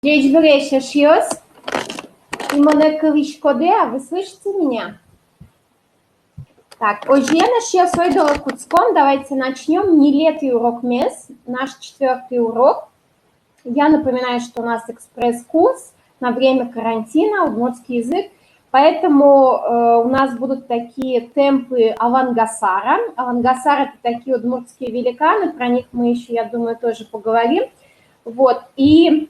Здесь yaşıyoruz. İmana Kılıçkode'ya, вы слышите меня? Так, Ожье наш свой Куцком. Давайте начнем. Нелетый урок МЕС, наш 4-й урок. Я напоминаю, что у нас экспресс-курс на время карантина, удмуртский язык. Поэтому у нас будут такие темпы авангасара. Авангасар – это такие удмуртские великаны, про них мы еще, я думаю, тоже поговорим. Вот, и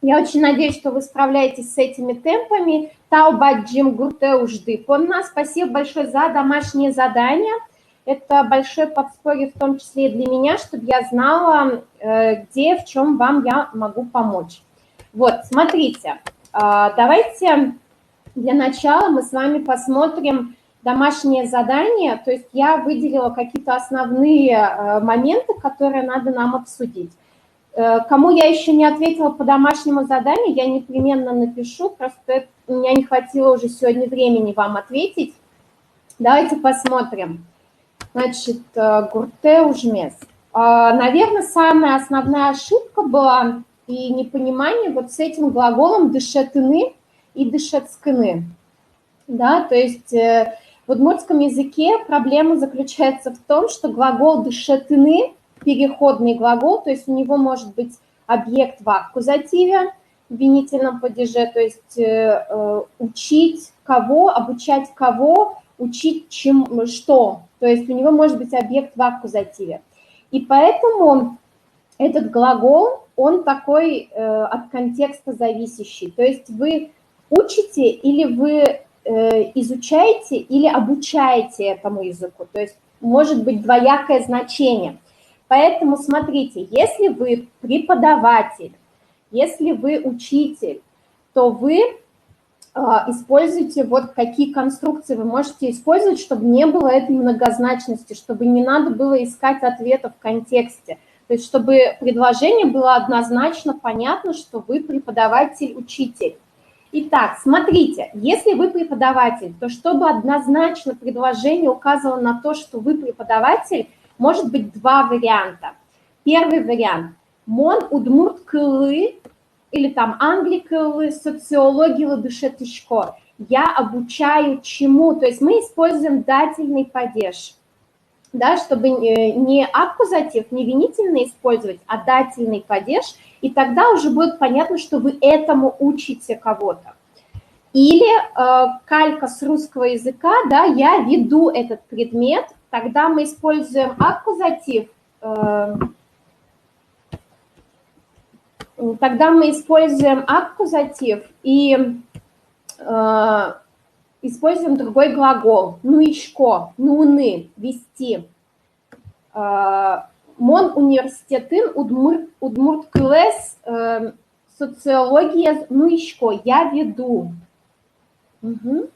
я очень надеюсь, что вы справляетесь с этими темпами. Таубаджим гурте ужды. Спасибо большое за домашнее задание. Это большое подспорье, в том числе и для меня, чтобы я знала, где, в чем вам я могу помочь. Вот, смотрите, давайте для начала мы с вами посмотрим домашнее задание. То есть я выделила какие-то основные моменты, которые надо нам обсудить. Кому я еще не ответила по домашнему заданию, я непременно напишу, просто у меня не хватило уже сегодня времени вам ответить. Давайте посмотрим. Значит, гурте ужмес. Наверное, самая основная ошибка была и непонимание вот с этим глаголом дышетыны и дышетскыны. Да, то есть в удмуртском языке проблема заключается в том, что глагол дышетыны переходный глагол, то есть у него может быть объект в аккузативе, в винительном падеже, то есть учить кого, обучать кого, учить чем, что. То есть у него может быть объект в аккузативе. И поэтому этот глагол, он такой от контекста зависящий. То есть вы учите или вы изучаете или обучаете этому языку. То есть может быть двоякое значение. Поэтому смотрите, если вы преподаватель, если вы учитель, то вы используйте вот какие конструкции вы можете использовать, чтобы не было этой многозначности, чтобы не надо было искать ответа в контексте. То есть чтобы предложение было однозначно понятно, что вы преподаватель-учитель. Итак, смотрите, если вы преподаватель, то чтобы однозначно предложение указывало на то, что вы преподаватель, может быть два варианта. Первый вариант – мон удмурт кылы, или там англикылы, социология дышетышко. Я обучаю чему, то есть мы используем дательный падеж, да, чтобы не аккузатив, не винительный использовать, а дательный падеж, и тогда уже будет понятно, что вы этому учите кого-то. Или калька с русского языка, да, я веду этот предмет, тогда мы используем аккузатив, и используем другой глагол, нуишко, нуны, вести. Мон университетын удмурт класс социология нуишко, я веду. Угу.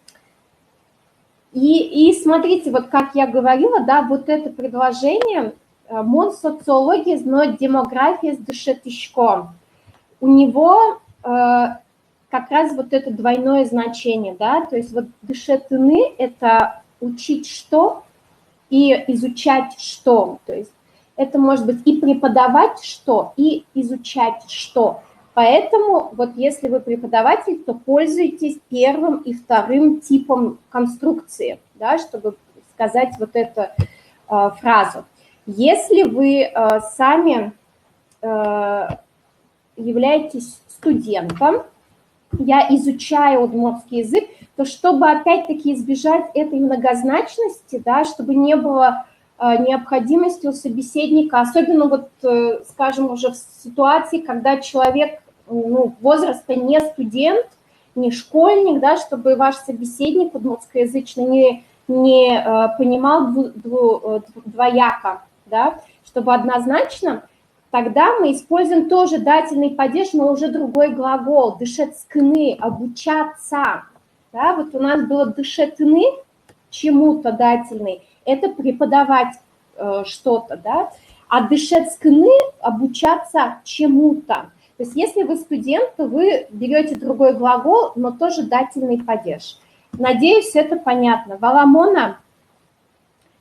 И смотрите, вот как я говорила, да, вот это предложение мон социология, но демография с дышетышко. У него как раз вот это двойное значение, да, то есть вот дышетыны – это учить что и изучать что, то есть это может быть и преподавать что, и изучать что. Поэтому вот если вы преподаватель, то пользуйтесь первым и вторым типом конструкции, да, чтобы сказать вот эту фразу. Если вы сами являетесь студентом, я изучаю удмуртский язык, то чтобы опять-таки избежать этой многозначности, да, чтобы не было необходимости у собеседника, особенно вот, скажем, уже в ситуации, когда человек возраста не студент, не школьник, да, чтобы ваш собеседник удмуртскоязычный не понимал двояко, да, чтобы однозначно. Тогда мы используем тоже дательный падеж, но уже другой глагол, дышетскыны, обучаться. Да, вот у нас было дышетыны, чему-то дательный, это преподавать что-то, да, а дышетскыны, обучаться чему-то. То есть если вы студент, то вы берете другой глагол, но тоже дательный падеж. Надеюсь, это понятно. Валамона,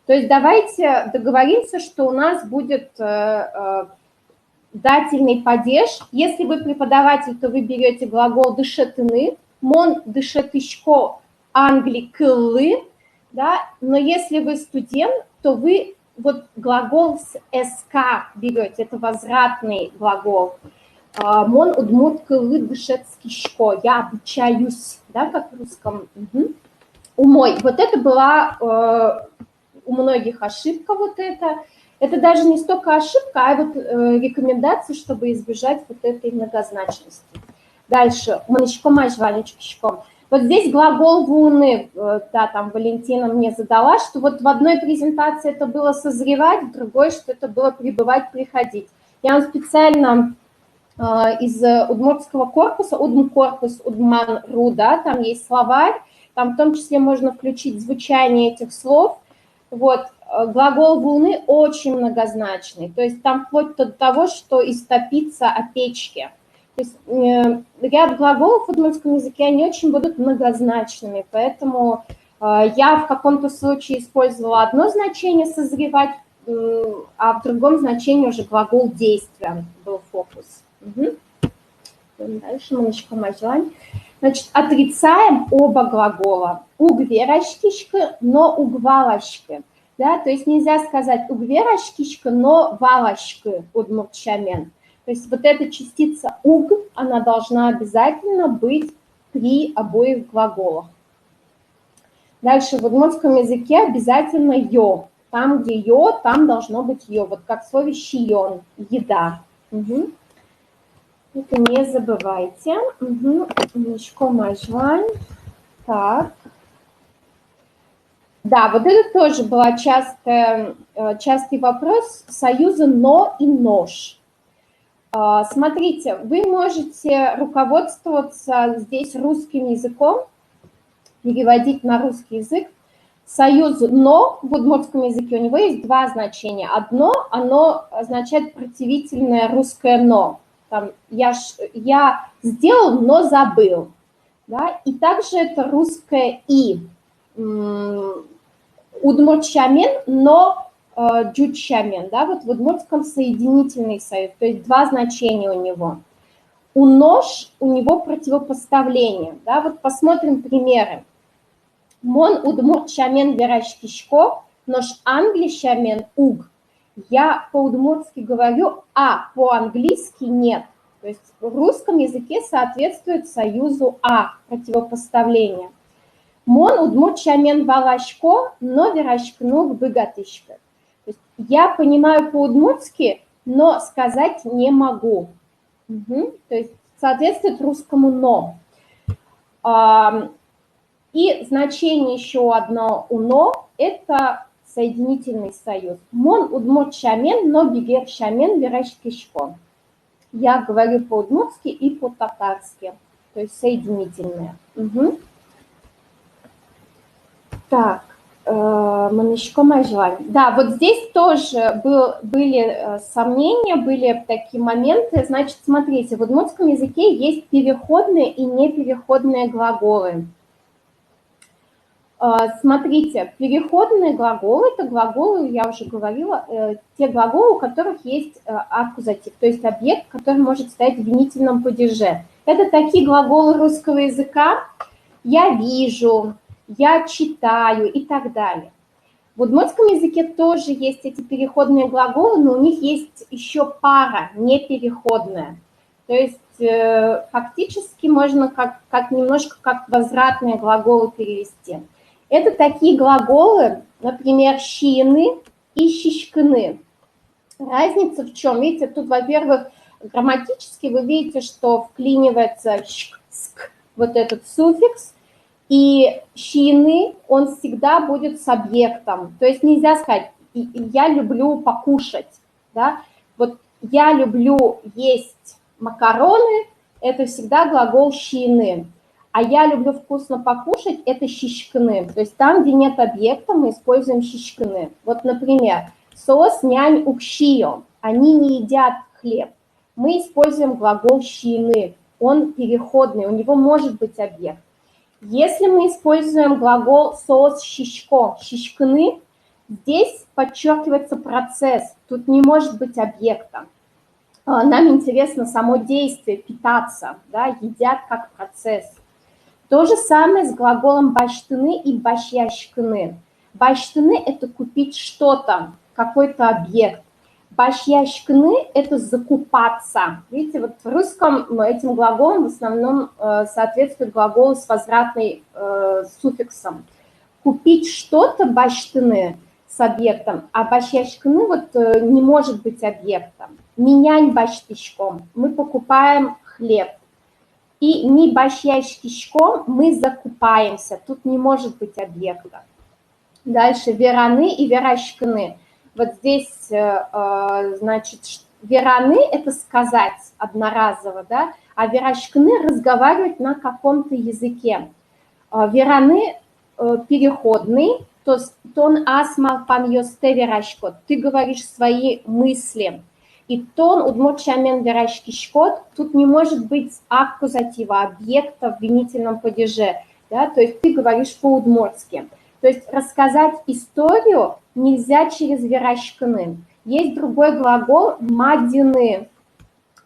то есть давайте договоримся, что у нас будет дательный падеж. Если вы преподаватель, то вы берете глагол дышетыны, мон дышетышко англикылы, да, но если вы студент, то вы вот глагол с СК берете, это возвратный глагол. Мон удмурткылы дышетскишко, я обучаюсь, да, как в русском. Угу. Умой. Вот это была у многих ошибка вот это. Это даже не столько ошибка, а вот рекомендация, чтобы избежать вот этой многозначности. Дальше. Вот здесь глагол вуны, да, там Валентина мне задала, что вот в одной презентации это было созревать, в другой, что это было пребывать, приходить. Я вам специально из удмуртского корпуса, удмкорпус, удман.ру, да, там есть словарь, там в том числе можно включить звучание этих слов. Вот, глагол волны очень многозначный, то есть там вплоть до того, что истопиться о печке. То есть ряд глаголов в удмуртском языке, они очень будут многозначными, поэтому я в каком-то случае использовала одно значение «созревать», а в другом значении уже глагол действия был фокус. Угу. Дальше малышка мажлань. Значит, отрицаем оба глагола. Угверашкишка, но угвалашка. Да, то есть нельзя сказать угверашкишка, но валашка удмуртчамен. То есть вот эта частица уг, она должна обязательно быть при обоих глаголах. Дальше в удмуртском языке обязательно ё. Там, где ё, там должно быть ё. Вот как в слове щион, еда. Угу. Это не забывайте. Угу. Мешко мажвань. Так. Да, вот это тоже был частый вопрос союза «но» и «нож». Смотрите, вы можете руководствоваться здесь русским языком, переводить на русский язык. Союз «но» в удмуртском языке, у него есть два значения. Одно, оно означает противительное русское «но». Там, я сделал, но забыл. Да? И также это русское «и». Удмуртчамен, но джутчамен. Да? Вот в удмуртском соединительный союз, то есть два значения у него. У нож у него противопоставление. Да? Вот посмотрим примеры. Мон удмуртчамен верашкишко, нож англишамен уг. Я по-удмуртски говорю, а по-английски нет. То есть в русском языке соответствует союзу а, противопоставление. Мон удмуртчамен валашко, но верашкнуг богатышка. То есть я понимаю по-удмуртски, но сказать не могу. Угу. То есть соответствует русскому но. И значение еще одно у но – это соединительный союз. Мон удмуртчамен, но бигерчамен верашкишко. Я говорю по-удмуртски и по-татарски, то есть соединительные. Угу. Так, манышко мажвань. Да, вот здесь тоже были сомнения, были такие моменты. Значит, смотрите, в удмуртском языке есть переходные и непереходные глаголы. Смотрите, переходные глаголы – это глаголы, я уже говорила, те глаголы, у которых есть аккузатив, то есть объект, который может стоять в винительном падеже. Это такие глаголы русского языка «я вижу», «я читаю» и так далее. В удмуртском языке тоже есть эти переходные глаголы, но у них есть еще пара непереходная. То есть фактически можно немножко как возвратные глаголы перевести. Это такие глаголы, например, щины и щишкны. Разница в чем? Видите, тут, во-первых, грамматически вы видите, что вклинивается шк, ск, вот этот суффикс, и щины, он всегда будет с объектом. То есть нельзя сказать «я люблю покушать». Да? Вот «я люблю есть макароны» – это всегда глагол щины. А «я люблю вкусно покушать» – это щишкны. То есть там, где нет объекта, мы используем щишкны. Вот, например, «сос нянь укшио» – они не едят хлеб. Мы используем глагол щины. Он переходный, у него может быть объект. Если мы используем глагол «сос щишко» – щишкны, здесь подчеркивается процесс, тут не может быть объекта. нам интересно само действие, питаться, да, едят как процесс. То же самое с глаголом баштыны и башьяшкыны. Баштыны – это купить что-то, какой-то объект. Башьяшкыны – это закупаться. Видите, вот в русском этим глаголом в основном соответствует глагол с возвратным суффиксом. Купить что-то баштыны с объектом, а башьяшкыны вот не может быть объектом. Минянь баштышком. Мы покупаем хлеб. И ми башьяшкишком мы закупаемся. Тут не может быть объекта. Дальше вераны и верашкины. Вот здесь, значит, вераны – это сказать одноразово, да, а верашкины – разговаривать на каком-то языке. Вераны переходный, то есть тон асмал пан йосте верашкот. Ты говоришь свои мысли. И тон удмурчамен верашкишкот, тут не может быть аккузатива, объекта в винительном падеже, да, то есть ты говоришь по-удмуртски. То есть рассказать историю нельзя через верашкины. Есть другой глагол «мадины».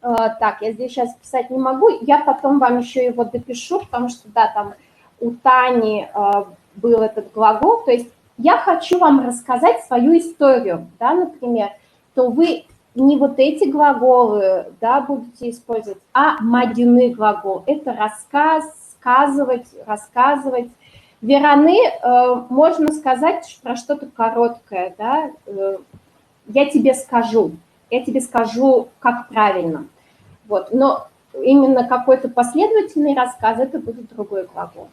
Так, я здесь сейчас писать не могу, я потом вам еще его допишу, потому что, да, там у Тани был этот глагол, то есть я хочу вам рассказать свою историю, да, например, то вы не вот эти глаголы, да, будете использовать, а мадины глагол, это рассказ, сказывать, рассказывать. Вераны можно сказать про что-то короткое, да, я тебе скажу, как правильно, вот, но именно какой-то последовательный рассказ, это будет другой глагол.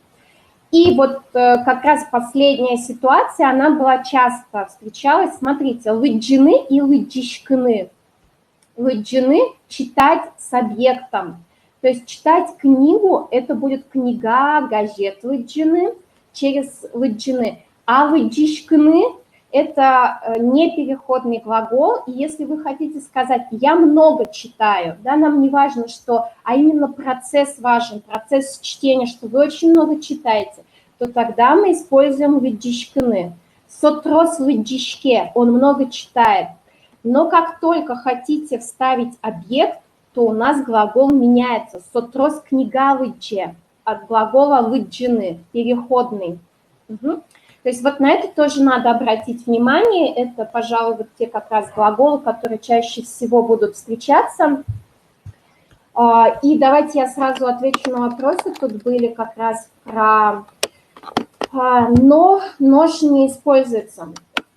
И вот как раз последняя ситуация, она была часто встречалась, смотрите, лыджины и лыджишкины. Лыджины – читать с объектом, то есть читать книгу, это будет книга, газет лыджины, через лыджины, а лыджишкины – это непереходный глагол, и если вы хотите сказать «я много читаю», да, нам не важно, что, а именно процесс важен, процесс чтения, что вы очень много читаете, то тогда мы используем лыджишкины. Сотрос лыджишке, он много читает. Но как только хотите вставить объект, то у нас глагол меняется. Сотрос книга лыджи, от глагола лыджины, переходный. Угу. То есть вот на это тоже надо обратить внимание. Это, пожалуй, вот те как раз глаголы, которые чаще всего будут встречаться. И давайте я сразу отвечу на вопросы. Тут были как раз про «но», «нож» не используется.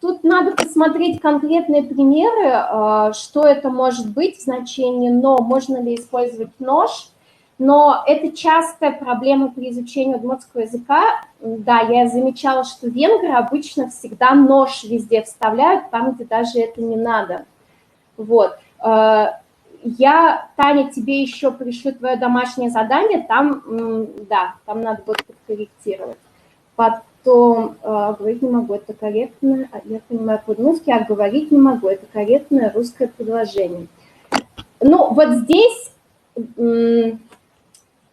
Тут надо посмотреть конкретные примеры, что это может быть в значении «но», можно ли использовать «нож». Но это частая проблема при изучении удмуртского языка. Да, я замечала, что венгры обычно всегда нож везде вставляют, там, где даже это не надо. Вот. Я, Таня, тебе еще пришлю твое домашнее задание, там, да, там надо будет подкорректировать. Потом говорить не могу, это корректно, я понимаю по-удмуртски, а говорить не могу, это корректное русское предложение. Ну, вот здесь...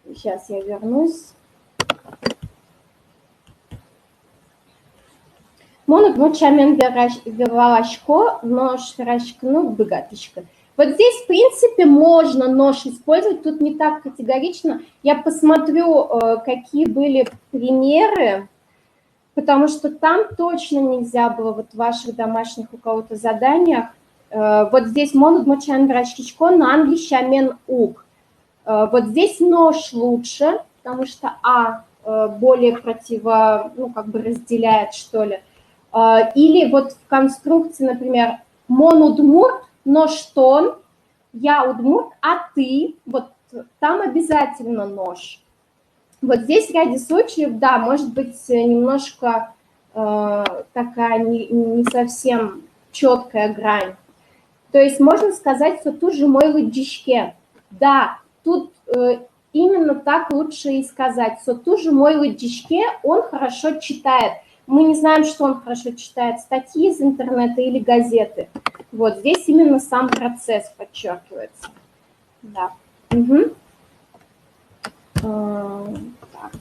Сейчас я вернусь. Монок мочамен верашко, нож верашкну богатышка. Вот здесь, в принципе, можно нож использовать, тут не так категорично. Я посмотрю, какие были примеры, потому что там точно нельзя было вот в ваших домашних у кого-то заданиях. Вот здесь монок мочамен верашкичко, на английский ук. Вот здесь нож лучше, потому что более ну, как бы разделяет, что ли. Или вот в конструкции, например, мон удмурт, нож тон, я удмурт, а ты, вот там обязательно нож. Вот здесь в ряде случаев, да, может быть немножко такая не совсем четкая грань. То есть можно сказать, что тут же мой лыджишке, да, тут именно так лучше и сказать. Тоже мой лыджишке, он хорошо читает. Мы не знаем, что он хорошо читает, статьи из интернета или газеты. Вот здесь именно сам процесс подчеркивается. Да. Угу. Так,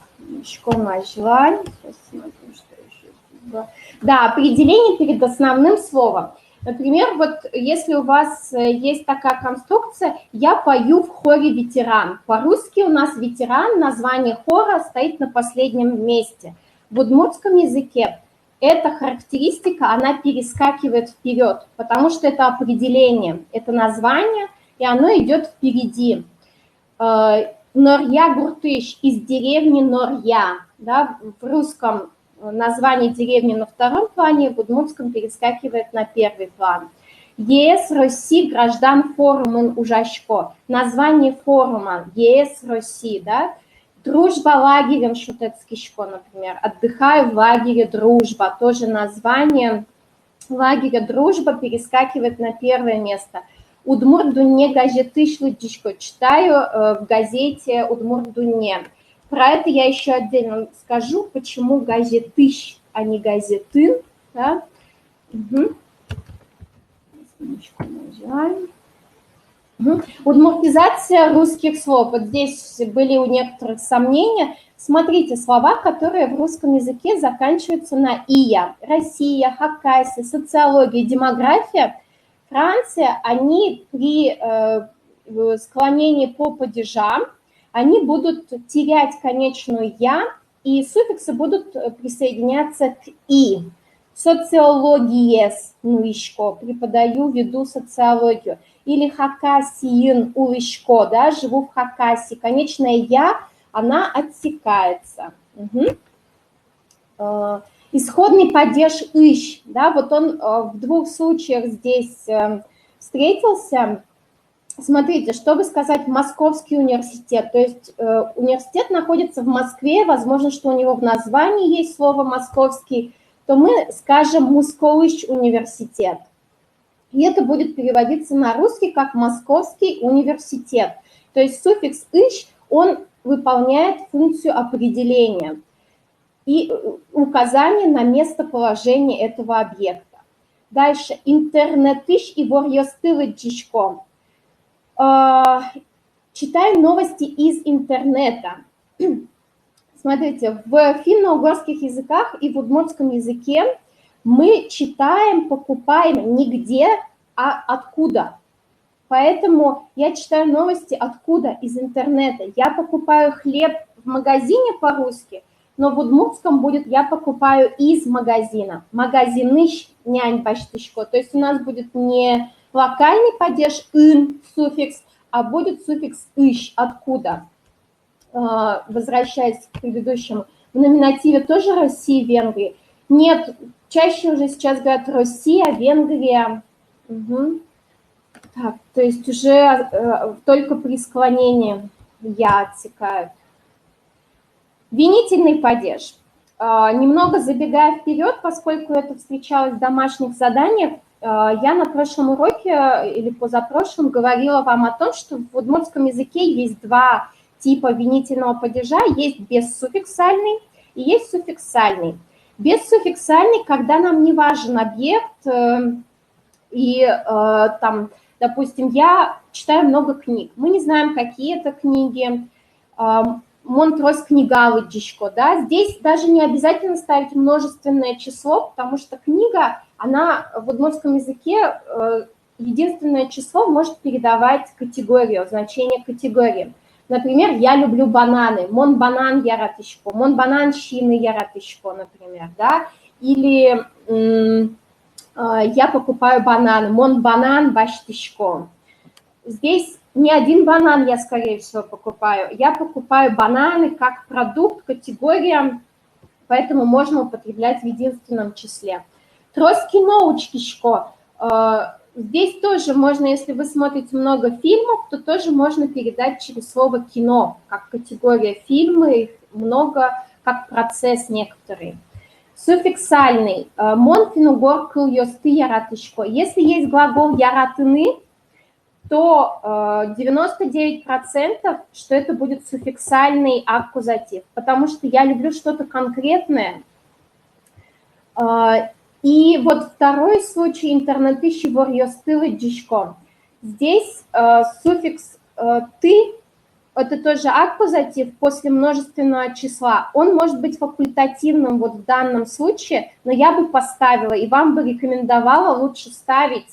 школьная желание. Сейчас смотрим, что еще. Да, определение перед основным словом. Например, вот если у вас есть такая конструкция «я пою в хоре ветеран». По-русски у нас ветеран, название хора стоит на последнем месте. В удмуртском языке эта характеристика, она перескакивает вперед, потому что это определение, это название, и оно идет впереди. Норья Гуртыш из деревни Норья. Да, в русском название деревни на втором плане, в удмуртском перескакивает на первый план. ЕС России граждан форумын Ужашко. Название форума ЕС России, да. Дружба лагерем Шутецкишко, например. Отдыхаю в лагере Дружба. Тоже название лагеря Дружба перескакивает на первое место. Удмурт-Дунне газеты Шлыдичко. Читаю в газете Удмурт-Дунне. Про это я еще отдельно скажу, почему газетыш, а не газетын. Да? Угу. Удмуртизация русских слов. Вот здесь были у некоторых сомнения. Смотрите, слова, которые в русском языке заканчиваются на «ия». Россия, Хакасия, социология, демография. Франция, они при склонении по падежам, они будут терять конечную «я», и суффиксы будут присоединяться к «и». Социологиес, нуишко, преподаю, веду социологию. Или хакасиин, улышко, да, живу в Хакасии. Конечная «я», она отсекается. Угу. Исходный падеж «ищ», да, вот он в двух случаях здесь встретился. Смотрите, чтобы сказать «Московский университет», то есть университет находится в Москве, возможно, что у него в названии есть слово «московский», то мы скажем «Московский университет». И это будет переводиться на русский как «Московский университет». То есть суффикс «ищ», он выполняет функцию определения и указание на местоположение этого объекта. Дальше. Интернетыш и ворьёстылыджишко. Читаю новости из интернета. Смотрите, в финно-угорских языках и в удмуртском языке мы читаем, покупаем не где, а откуда. Поэтому я читаю новости откуда? Из интернета. Я покупаю хлеб в магазине по-русски, но в удмуртском будет «я покупаю из магазина». Магазиныш, нянь, баштышко. То есть у нас будет не локальный падеж «ын», суффикс, а будет суффикс «ищ», откуда. Возвращаясь к предыдущему, в номинативе тоже Россия, Венгрия. Нет, чаще уже сейчас говорят Россия, Венгрия. Угу. Так, то есть уже только при склонении «я» отсекают. Винительный падеж. Немного забегая вперед, поскольку это встречалось в домашних заданиях, я на прошлом уроке или позапрошлом говорила вам о том, что в удмуртском языке есть два типа винительного падежа. Есть бессуффиксальный и есть суффиксальный. Бессуффиксальный, когда нам не важен объект, и там, допустим, я читаю много книг. Мы не знаем, какие это книги. Монтрос книгалыджишко, да, здесь даже не обязательно ставить множественное число, потому что книга, она в удмуртском языке единственное число может передавать категорию, значение категории. Например, я люблю бананы, мон банан яратышко, мон банан щины яратышко, например, да, или я покупаю бананы, мон банан баштышко. Здесь не один банан я, скорее всего, покупаю. Я покупаю бананы как продукт, категория, поэтому можно употреблять в единственном числе. Троски научкишко. Здесь тоже можно, если вы смотрите много фильмов, то тоже можно передать через слово кино, как категория фильмы, их много, как процесс некоторые. Суффиксальный. Мон финугор кыл ёсты яратышко. Если есть глагол яратыны, то 99%, что это будет суффиксальный аккузатив, потому что я люблю что-то конкретное. И вот второй случай интернетыщи ворьёстылыджишко. Здесь суффикс «ты» это тоже аккузатив после множественного числа. Он может быть факультативным вот в данном случае, но я бы поставила, и вам бы рекомендовала лучше ставить,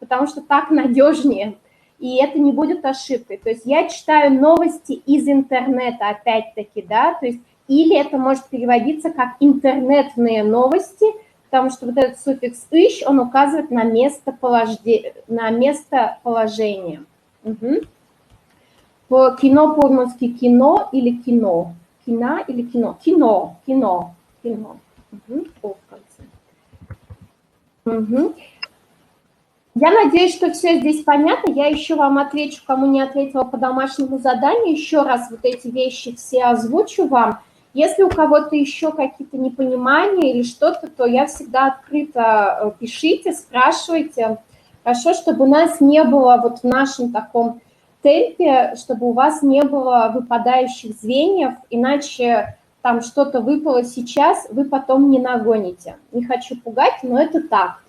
потому что так надежнее, и это не будет ошибкой. То есть я читаю новости из интернета, опять-таки, да, то есть или это может переводиться как интернетные новости, потому что вот этот суффикс «ищ», он указывает на местоположение. Угу. Кино по-русски кино или кино? Кина или кино? Кино, кино, кино. Угу. О, в конце. Угу. Я надеюсь, что все здесь понятно. Я еще вам отвечу, кому не ответила по домашнему заданию. Еще раз вот эти вещи все озвучу вам. Если у кого-то еще какие-то непонимания или что-то, то я всегда открыто пишите, спрашивайте. Хорошо, чтобы у нас не было вот в нашем таком темпе, чтобы у вас не было выпадающих звеньев, иначе там что-то выпало сейчас, вы потом не нагоните. Не хочу пугать, но это так.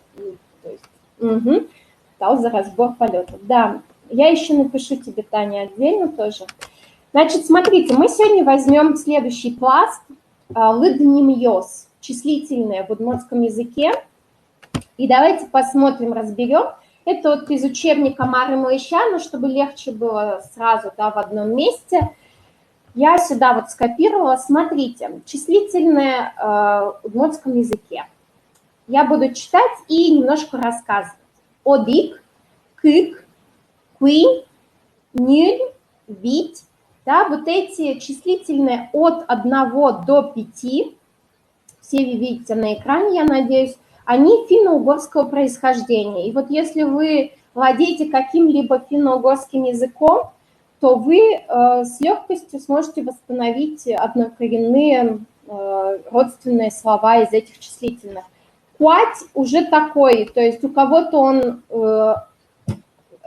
То есть, угу. Стал за разбор полетов. Да, я еще напишу тебе, Таня, отдельно тоже. Значит, смотрите, мы сегодня возьмем следующий пласт лыднимьёс, числительное в удмуртском языке. И давайте посмотрим, разберем. Это вот из учебника Мары Малыша, но чтобы легче было сразу, да, в одном месте, я сюда вот скопировала. Смотрите, числительное в удмуртском языке. Я буду читать и немножко рассказывать. Одик, кык, куин, ниль, вить. Да, вот эти числительные от 1 до 5, все вы видите на экране, я надеюсь, они финно-угорского происхождения. И вот если вы владеете каким-либо финно-угорским языком, то вы с легкостью сможете восстановить однокоренные родственные слова из этих числительных. Куать уже такой, то есть у кого-то он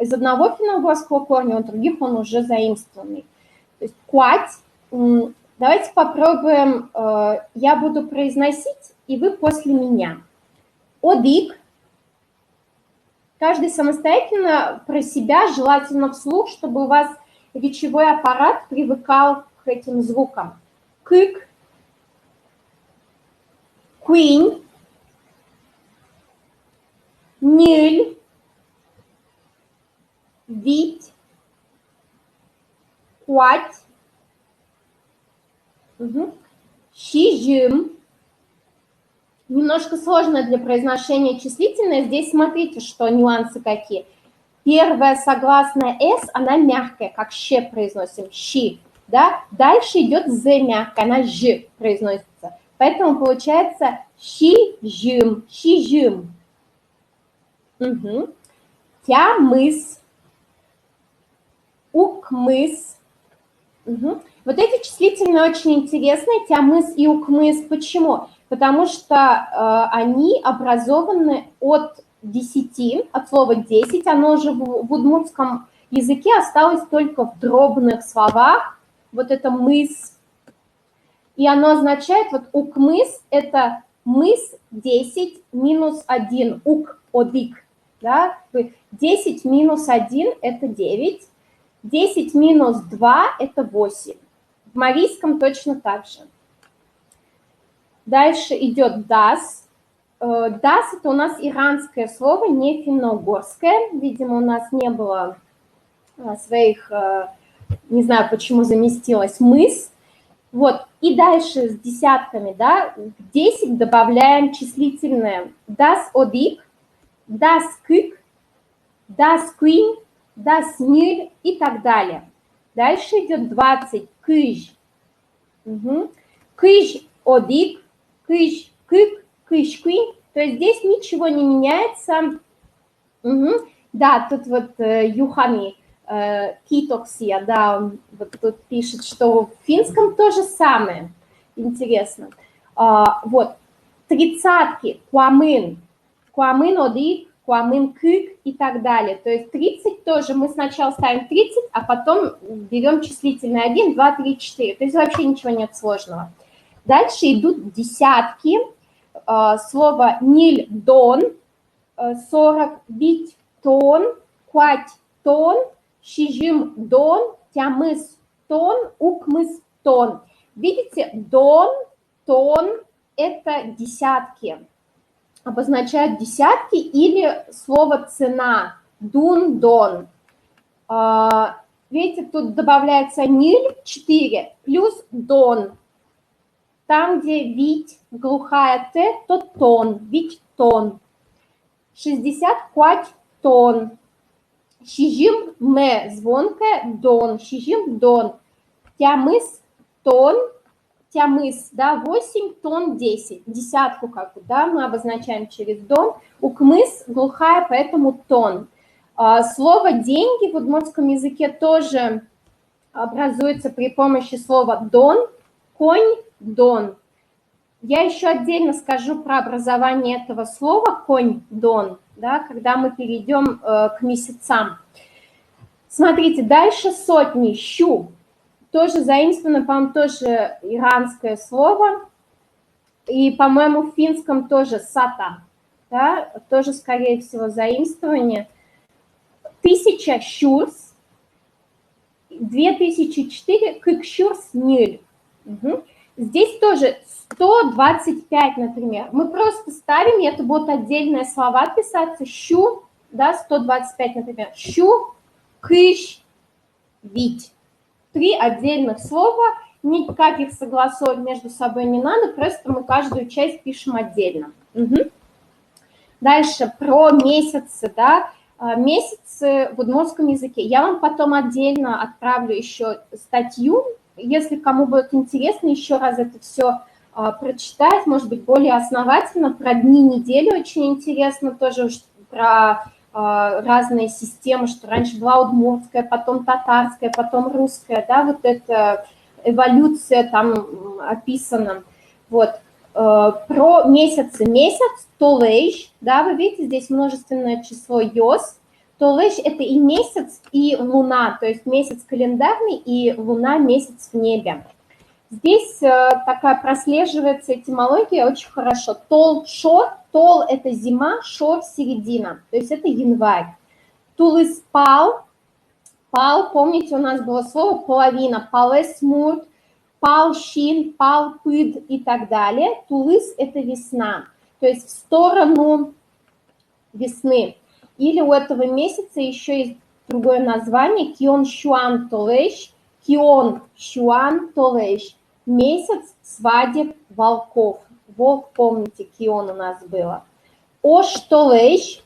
из одного финно-угорского корня, у других он уже заимствованный. То есть куать. Давайте попробуем, я буду произносить, и вы после меня. Одик. Каждый самостоятельно про себя, желательно вслух, чтобы у вас речевой аппарат привыкал к этим звукам. Кык, куинь, ниль, вить, куать, щижим. Немножко сложно для произношения числительное. Здесь смотрите, что нюансы какие. Первая согласная «с», она мягкая, как «щ» произносим, «щи». Да? Дальше идет «з» мягкая, она «ж» произносится. Поэтому получается «щижим», «щижим». Угу. Тямыс, укмыс. Угу. Вот эти числительные очень интересные, тямыс и укмыс. Почему? Потому что они образованы от 10, от слова 10, оно же в удмуртском языке осталось только в дробных словах, вот это мыс, и оно означает, вот укмыс, это мыс 10 минус 1, ук, одик, да, 10 минус 1 это 9, 10 минус 2 это 8, в марийском точно так же. Дальше идет das. Das – это у нас иранское слово, не финно-угорское. Видимо, у нас не было своих, не знаю, почему заместилось, мыс. Вот, и дальше с десятками, да, в 10 добавляем числительное das odik, das kyk, das queen, das nil и так далее. Дальше идет 20, kyj. Kyj odik, кыш, кык, кыш, куин. То есть здесь ничего не меняется. Угу. Да, тут вот Юхами Китоксия, да, вот тут пишет, что в финском то же самое. Интересно. Вот, тридцатки, куамын, куамын одик, куамын кык и так далее. То есть 30 тоже мы сначала ставим 30, а потом берем числительное 1, 2, 3, 4. То есть вообще ничего нет сложного. Дальше идут десятки, слово ниль-дон, 40, бить-тон, куать-тон, щижим-дон, тямыс-тон, тон, укмыс тон. Видите, дон, тон – это десятки, обозначают десятки, или слово цена, дун, дон. Видите, тут добавляется ниль, 4, плюс дон. Там, где вить, глухая т, то тон, вить тон. 60 квать тон. Щижим ме, звонкая, дон, щижим дон. Тямыс тон, тямыс, да, 8, тон 10. Десятку как бы, да, мы обозначаем через дон. Укмыс, глухая, поэтому тон. Слово деньги в удмуртском языке тоже образуется при помощи слова дон, конь, дон. Я еще отдельно скажу про образование этого слова конь, дон, да, когда мы перейдем к месяцам. Смотрите, дальше сотни, щу, тоже заимствовано, по-моему, тоже иранское слово, и, по-моему, в финском тоже сата, да, тоже, скорее всего, заимствование. 1000 щурс, 2004 кыкщурс ниль. Угу. Здесь тоже 125, например. Мы просто ставим, и это будут отдельные слова писаться. Щу, да, 125, например. Щу, кыщ, вить. 3 отдельных слова, никаких согласовок между собой не надо, просто мы каждую часть пишем отдельно. Угу. Дальше про месяцы, да. Месяцы в удмуртском языке. Я вам потом отдельно отправлю еще статью, если кому будет интересно еще раз это все прочитать, может быть, более основательно, про дни недели очень интересно, тоже про разные системы, что раньше была удмуртская, потом татарская, потом русская, да, вот эта эволюция там описана, вот. Про месяцы. Месяц, толейш, да, вы видите, здесь множественное число йос. Толейш – это и месяц, и луна, то есть месяц календарный и луна – месяц в небе. Здесь такая прослеживается этимология очень хорошо. Тол, шор, тол – это зима, шор – середина, то есть это январь. Тулыс пал, пал, помните, у нас было слово половина, палесмурт, пал-щин, пал-пыд и так далее. Тулыс – это весна, то есть в сторону весны. Или у этого месяца еще есть другое название – кион-щуан толэш, кион-щуан толэш, месяц свадеб волков. Волк, помните, кион у нас было. Ош толэш,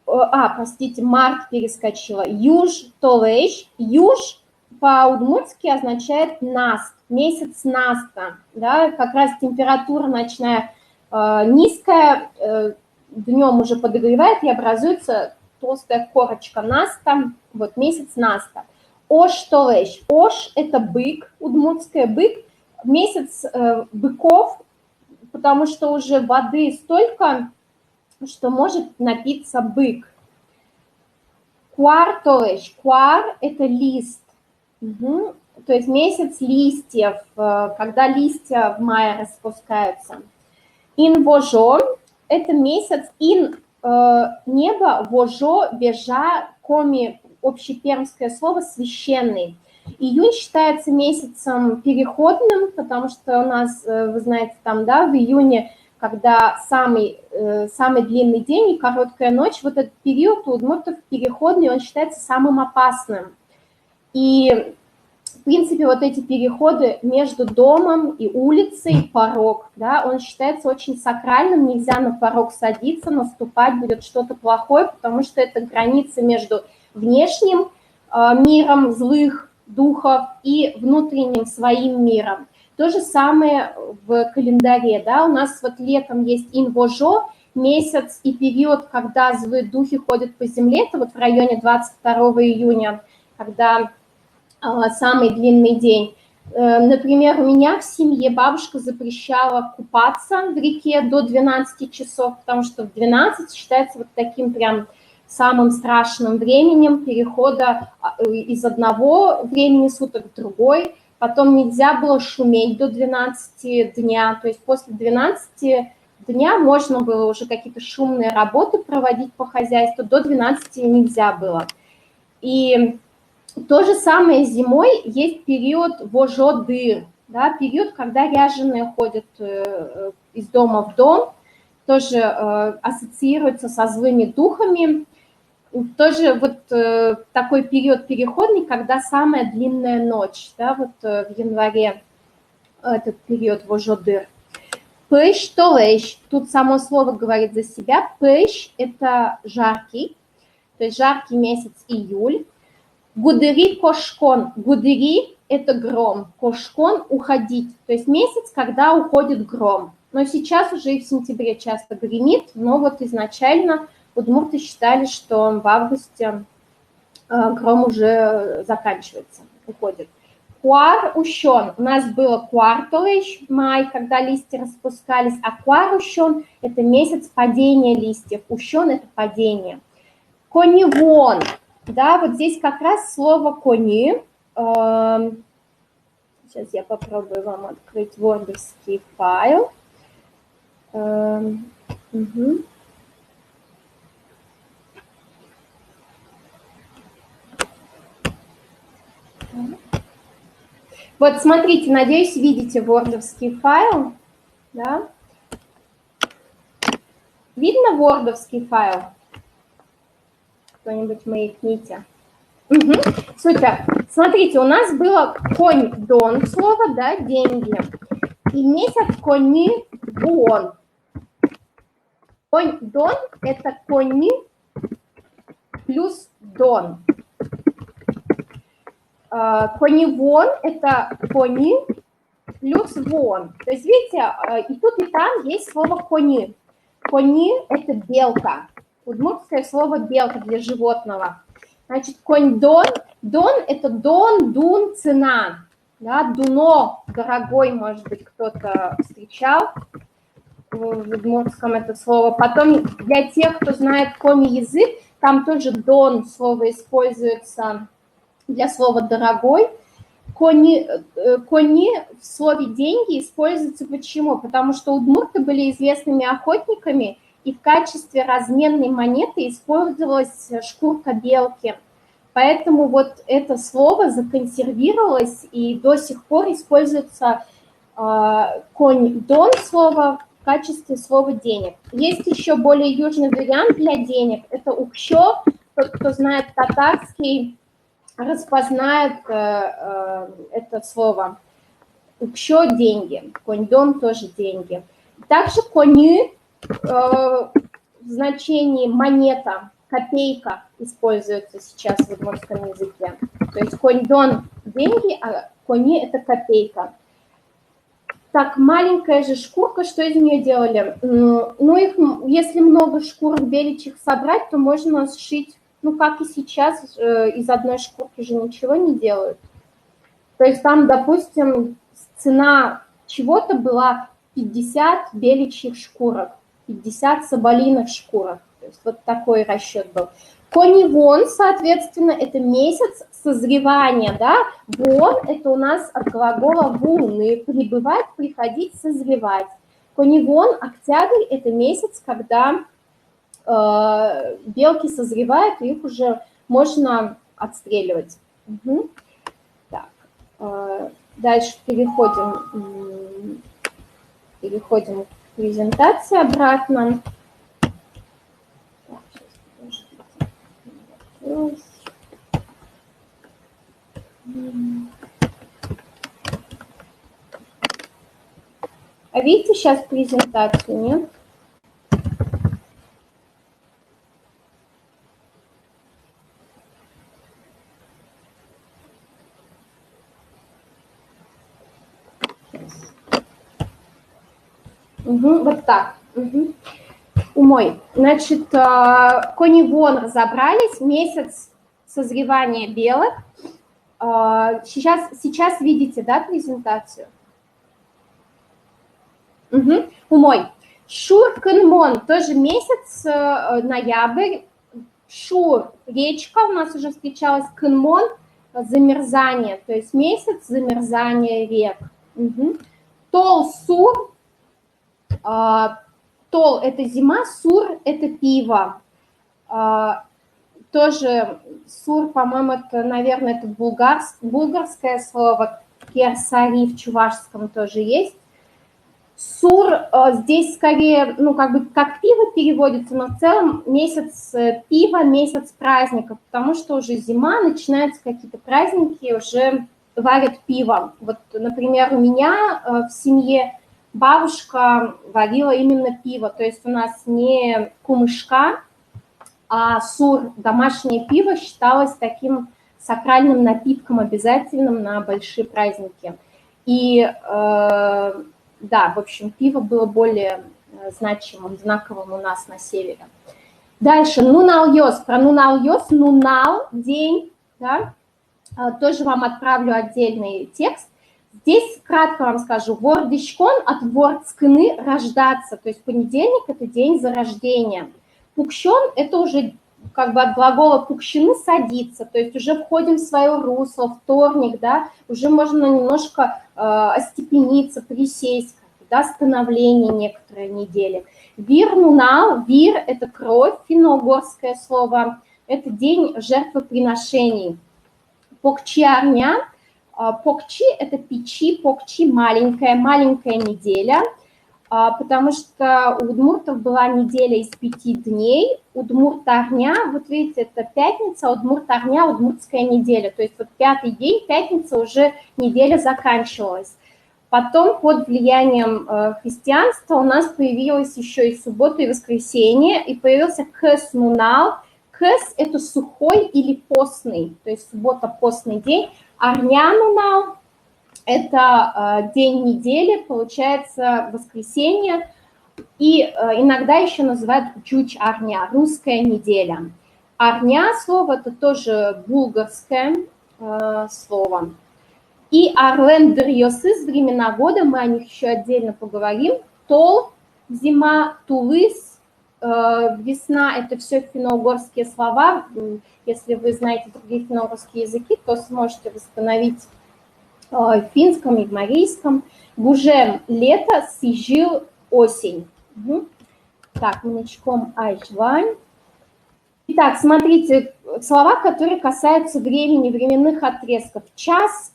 простите, март перескочила, юж толэш, юж по-удмуртски означает наст, месяц наста, да, как раз температура ночная низкая, днем уже подогревает и образуется толстая корочка наста, вот месяц наста. Ош толэш, ош – это бык, удмуртская бык, месяц быков, потому что уже воды столько, что может напиться бык. Куар толэш, куар – это лист. Угу. То есть месяц листьев, когда листья в мае распускаются. Инвожо – это месяц ин небо, вожо, вежа, коми, общепермское слово священный. Июнь считается месяцем переходным, потому что у нас, вы знаете, там, да, в июне, когда самый длинный день и короткая ночь, вот этот период у удмуртов переходный, он считается самым опасным. И, в принципе, вот эти переходы между домом и улицей, порог, да, он считается очень сакральным, нельзя на порог садиться, наступать будет что-то плохое, потому что это граница между внешним миром злых духов и внутренним своим миром. То же самое в календаре, да, у нас вот летом есть инвожо, месяц и период, когда злые духи ходят по земле, это вот в районе 22 июня, когда самый длинный день. Например, у меня в семье бабушка запрещала купаться в реке до 12 часов, потому что в 12 считается вот таким прям самым страшным временем перехода из одного времени суток в другой. Потом нельзя было шуметь до 12 дня, то есть после 12 дня можно было уже какие-то шумные работы проводить по хозяйству, до 12 нельзя было. И То же самое зимой есть период вожодыр, да, период, когда ряженые ходят из дома в дом, тоже ассоциируется со злыми духами. Тоже вот такой период переходный, когда самая длинная ночь, да, вот в январе этот период вожодыр. Пэш толэш, тут само слово говорит за себя. Пэш – это жаркий, то есть жаркий месяц июль. Гудыри кошкон. Гудыри – это гром. Кошкон – уходить. То есть месяц, когда уходит гром. Но сейчас уже и в сентябре часто гремит, но вот изначально удмурты считали, что в августе гром уже заканчивается, уходит. Куар ущен. У нас было куартолыш, май, когда листья распускались, а куар ущен – это месяц падения листьев. Ущен – это падение. Коневон. Да, вот здесь как раз слово кони. Сейчас я попробую вам открыть вордовский файл. Угу. Вот смотрите, надеюсь, видите вордовский файл. Да? Видно вордовский файл? Кто-нибудь маякните. Угу. Супер. Смотрите, у нас было конь-дон слово, да, деньги. И месяц кони-дон. Конь-дон – это кони плюс дон. Кони-вон – это кони плюс вон. То есть, видите, и тут, и там есть слово кони. Кони – это белка. Удмуртское слово белка для животного. Значит, конь-дон. Дон – это дон, дун, цена. Да, дуно, дорогой, может быть, кто-то встречал в удмуртском это слово. Потом для тех, кто знает коми язык, там тоже дон слово используется для слова дорогой. Кони в слове деньги используются почему? Потому что удмурты были известными охотниками, и в качестве разменной монеты использовалась шкурка белки. Поэтому вот это слово законсервировалось и до сих пор используется конь-дон слово в качестве слова денег. Есть еще более южный вариант для денег. Это укщо. Тот, кто знает татарский, распознает это слово. Укщо – деньги. Конь-дон – тоже деньги. Также кони в значении монета, копейка используется сейчас в удмуртском языке. То есть конь-дон – деньги, а кони – это копейка. Так, маленькая же шкурка, что из нее делали? Ну, их, если много шкурок беличьих собрать, то можно сшить, ну, как и сейчас, из одной шкурки же ничего не делают. То есть там, допустим, цена чего-то была 50 беличьих шкурок, 50 соболиных шкурок. То есть вот такой расчет был. Коневон, соответственно, это месяц созревания, да. Вон – это у нас от глагола вуны, прибывать, приходить, созревать. Коневон, октябрь – это месяц, когда белки созревают, и их уже можно отстреливать. Угу. Так, дальше переходим к презентации обратно. А видите сейчас презентацию, нет? Угу, вот так. Угу. Умой. Значит, коневон разобрались, месяц созревания белок. Сейчас видите, да, презентацию? Угу. Умой. Шур-канмон, тоже месяц, ноябрь. Шур, речка, у нас уже встречалась, канмон, замерзание, то есть месяц замерзания рек. Угу. Тол-сур, тол – это зима, сур – это пиво. тоже сур, по-моему, это, наверное, это булгарское слово, керсари в чувашском тоже есть. Сур здесь скорее, ну, как бы как пиво переводится, но в целом месяц пива, месяц праздников, потому что уже зима, начинаются какие-то праздники, уже варят пиво. Вот, например, у меня в семье бабушка варила именно пиво, то есть у нас не кумышка, а сур, домашнее пиво, считалось таким сакральным напитком обязательным на большие праздники. И да, в общем, пиво было более значимым, знаковым у нас на севере. Дальше, нунал-йос. Про нунал-йос, нунал, день, да, тоже вам отправлю отдельный текст. Здесь кратко вам скажу, вордишкон от вордскны рождаться, то есть понедельник – это день зарождения. Пукщен – это уже как бы от глагола пукщины садиться, то есть уже входим в свое русло, вторник, да, уже можно немножко остепениться, присесть, да, становление некоторые недели. Вир нунал, вир – это кровь, финно-угорское слово, это день жертвоприношений. Покчи-арня, покчи – это печи, покчи – маленькая неделя, потому что у удмуртов была неделя из 5 дней, удмурт-арня, вот видите, это пятница, удмурт-арня, удмуртская неделя, то есть вот 5-й день, пятница, уже неделя заканчивалась. Потом под влиянием христианства у нас появилась еще и суббота, и воскресенье, и появился кэс-нунал. Кэс – это сухой или постный, то есть суббота – постный день. Арня-нунал – это день недели, получается воскресенье, и иногда еще называют джуч-арня – русская неделя. Арня – слово – это тоже булгарское слово. И арлендерьосы, времена года, мы о них еще отдельно поговорим. Тол – зима, тулыс – весна, это все финно-угорские слова. Если вы знаете другие финно-угорские языки, то сможете восстановить в финском и в марийском. Гужем – лето, сижил – осень. Так, минуточком айжвань. Итак, смотрите, слова, которые касаются времени, временных отрезков. Час,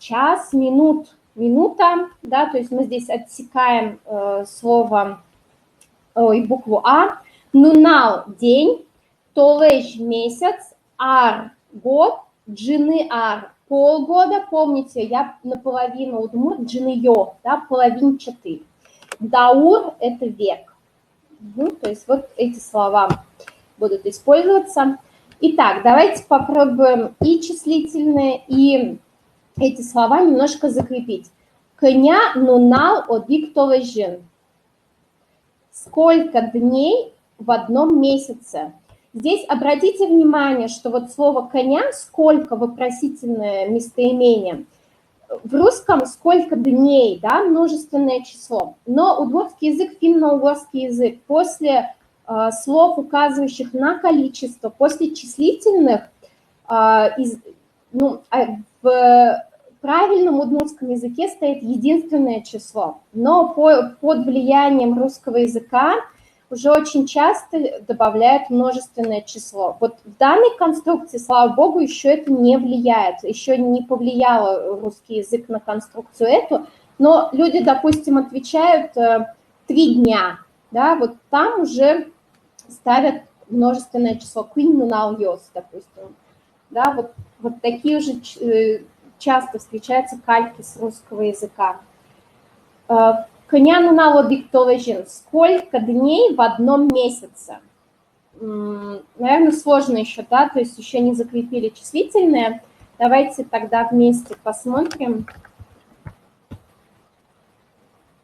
минут, минута, да, то есть мы здесь отсекаем слово, букву А. Нунал – день, толеж – месяц, ар – год, джины ар – полгода. Помните, я наполовину удмурт, джины йо, да, половинчатый. Даур – это век. То есть вот эти слова будут использоваться. Итак, давайте попробуем и числительные, и эти слова немножко закрепить. Коня нунал одик толежин. Сколько дней в одном месяце? Здесь обратите внимание, что вот слово коня, сколько, вопросительное местоимение. В русском сколько дней, да, множественное число. Но удмуртский язык, финно-угорский язык, после слов, указывающих на количество, после числительных, в правильном удмуртском языке стоит единственное число, но под влиянием русского языка уже очень часто добавляют множественное число. Вот в данной конструкции, слава богу, еще это не влияет, еще не повлиял русский язык на конструкцию эту, но люди, допустим, отвечают 3 дня, да, вот там уже ставят множественное число, квиннунал-йос, допустим, да, вот такие уже часто встречаются кальки с русского языка. Конянунал диктовежин. Сколько дней в одном месяце? Наверное, сложно еще, да, то есть еще не закрепили числительные. Давайте тогда вместе посмотрим.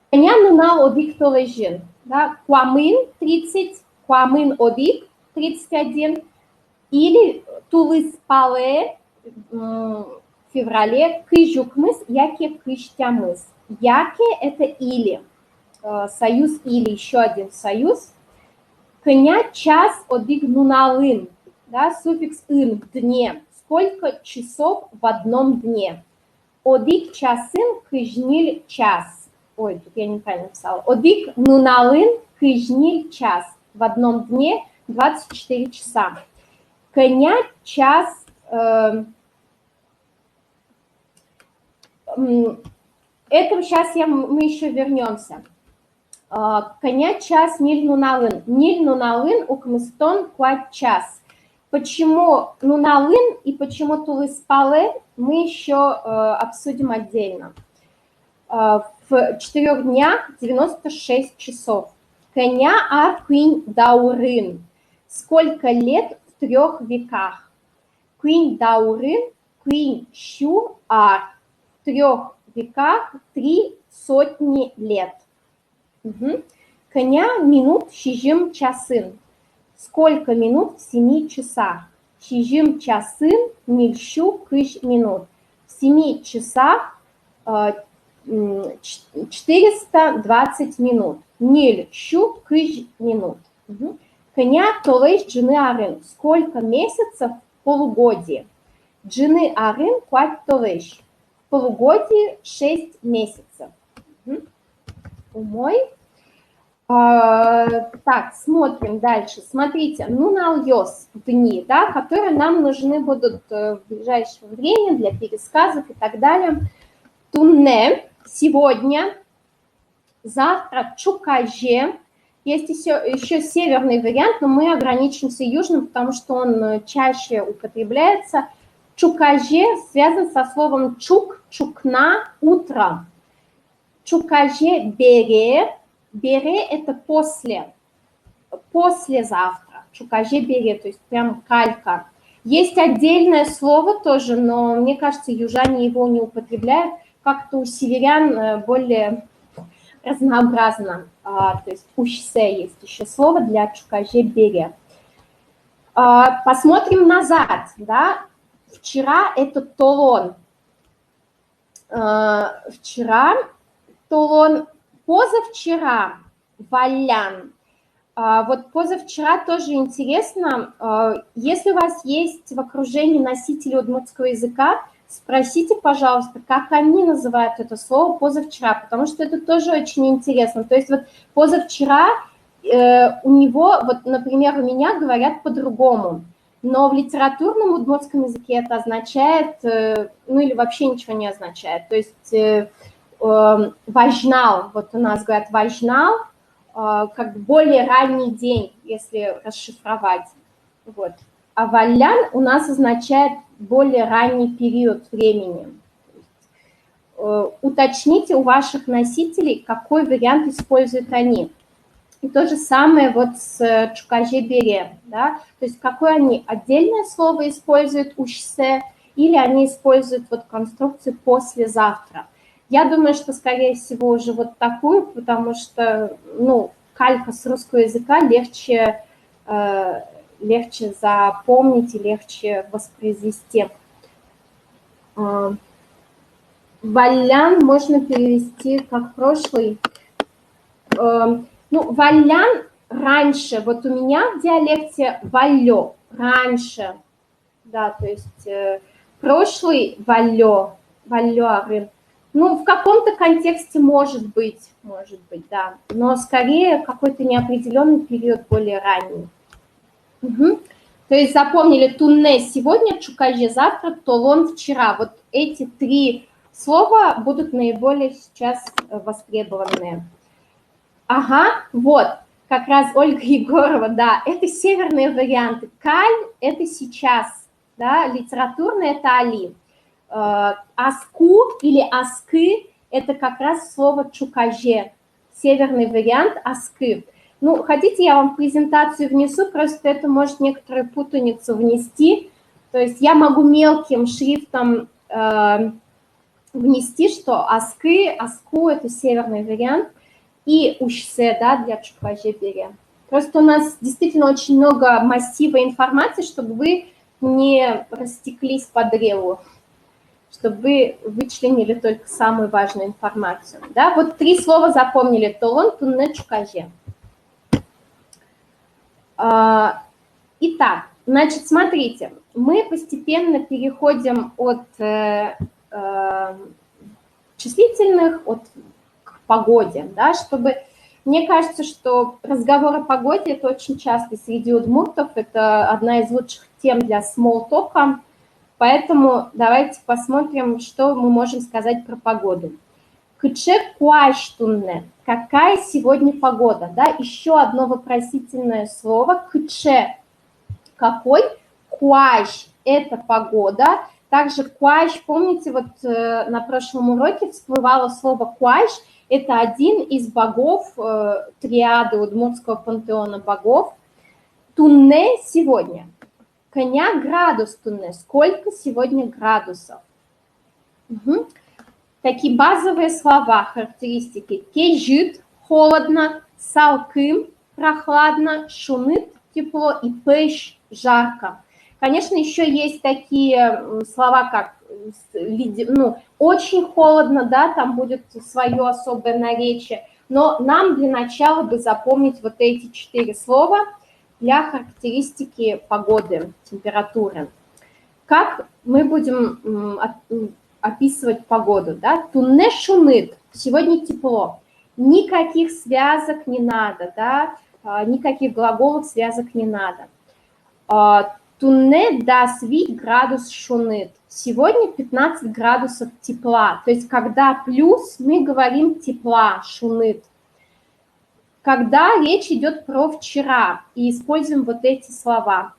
Конянунал диктовежин. Да, куамын 30, куамын одик 31, или тулыс-пале в феврале, кыжукмыс, яке кыштямыс. Яке – это или, союз или, еще один союз. Коня час одик нуналын, да, суффикс ын в дне. Сколько часов в одном дне? Одик часын кыжниль час. Ой, тут я неправильно написала. Одик нуналын кыжниль час. В одном дне 24 часа. Коня час... Это сейчас мы еще вернемся. Коня час ниль нуналын. Ниль нуналын укмыстон куат час. Почему нуналын и почему тулыспале мы еще обсудим отдельно. В 4 днях 96 часов. Коня ар куинь даурын. Сколько лет в 3 веках? Куинь даурын, куинь щу ар. В 3 веках 300 лет. Угу. Коня минут щижим часын. Сколько минут в 7 часах? Щижим часын нильщу кыш минут. В 7 часах 420 минут. Нильщу кыш минут. Угу. Коня толыш джины арын. Сколько месяцев в полугодии? Джины арын куат толыш. В полугодии 6 месяцев. Угу. Умой. Так, смотрим дальше. Смотрите, нунал-йос дни, да, которые нам нужны будут в ближайшее время для пересказов и так далее. Тунне сегодня, завтра чукаже. Есть еще северный вариант, но мы ограничимся южным, потому что он чаще употребляется. Чукаже связан со словом чук, чукна, утро. Чукаже бере. Бере – это послезавтра. Чукаже бере, то есть прям калька. Есть отдельное слово тоже, но мне кажется, южане его не употребляют. Как-то у северян более разнообразно. То есть ущсе есть еще слово для чукаже бере. Посмотрим назад. Да? Вчера это толон. Вчера толон. Позавчера валян. Вот позавчера тоже интересно. Если у вас есть в окружении носители удмуртского языка, спросите, пожалуйста, как они называют это слово позавчера, потому что это тоже очень интересно. То есть вот позавчера у него, вот, например, у меня говорят по-другому, но в литературном удмуртском языке это означает, ну или вообще ничего не означает. То есть важнал, вот у нас говорят важнал, как бы более ранний день, если расшифровать. Вот. А валян у нас означает более ранний период времени. Уточните у ваших носителей, какой вариант используют они. И то же самое вот с чукаже бере, да? То есть какое они отдельное слово используют, ущсе, или они используют вот конструкцию послезавтра. Я думаю, что, скорее всего, уже вот такую, потому что, ну, калька с русского языка легче запомнить и легче воспроизвести. Валян можно перевести как прошлый. Ну, валян раньше, вот у меня в диалекте валё, раньше, да, то есть прошлый валё, валёры. Ну, в каком-то контексте может быть, да, но скорее какой-то неопределенный период более ранний. Угу. То есть запомнили тунне сегодня, чукаже завтра, толон вчера. Вот эти 3 слова будут наиболее сейчас востребованные. Ага, вот, как раз Ольга Егорова, да, это северные варианты. Каль – это сейчас, да, литературный – это али. Аску или аскы – это как раз слово чукаже, северный вариант аскы. Ну, хотите, я вам презентацию внесу, просто это может некоторую путаницу внести. То есть я могу мелким шрифтом внести, что аскы, аску – это северный вариант, и ущсе, да, для чукаже бере. Просто у нас действительно очень много массива информации, чтобы вы не растеклись по древу, чтобы вы вычленили только самую важную информацию. Да? Вот 3 слова запомнили: толон, тунне, чукаже. Итак, значит, смотрите, мы постепенно переходим от числительных, к погоде, да, чтобы Мне кажется, что разговор о погоде – это очень часто среди удмуртов, это одна из лучших тем для смолл-тока, поэтому давайте посмотрим, что мы можем сказать про погоду. Кыче куаштунне. Какая сегодня погода? Да? Еще одно вопросительное слово. Кыче. Какой? Куаш. Это погода. Также куаш, помните, вот на прошлом уроке всплывало слово куаш. Это один из богов триады удмуртского пантеона богов. Тунне сегодня. Коня градус тунне. Сколько сегодня градусов? Угу. Такие базовые слова, характеристики. Кежит – холодно, салкым – прохладно, шунит – тепло и пэш – жарко. Конечно, еще есть такие слова, как очень холодно, да, там будет свое особое наречие, но нам для начала бы запомнить вот эти 4 слова для характеристики погоды, температуры. Как мы будем описывать погоду, да? Тунне шунит, сегодня тепло, никаких связок не надо, да, никаких глаголов связок не надо. Тунне дас вид градус шунит, сегодня 15 градусов тепла, то есть когда плюс, мы говорим тепла, шунит. Когда речь идет про вчера, и используем вот эти слова,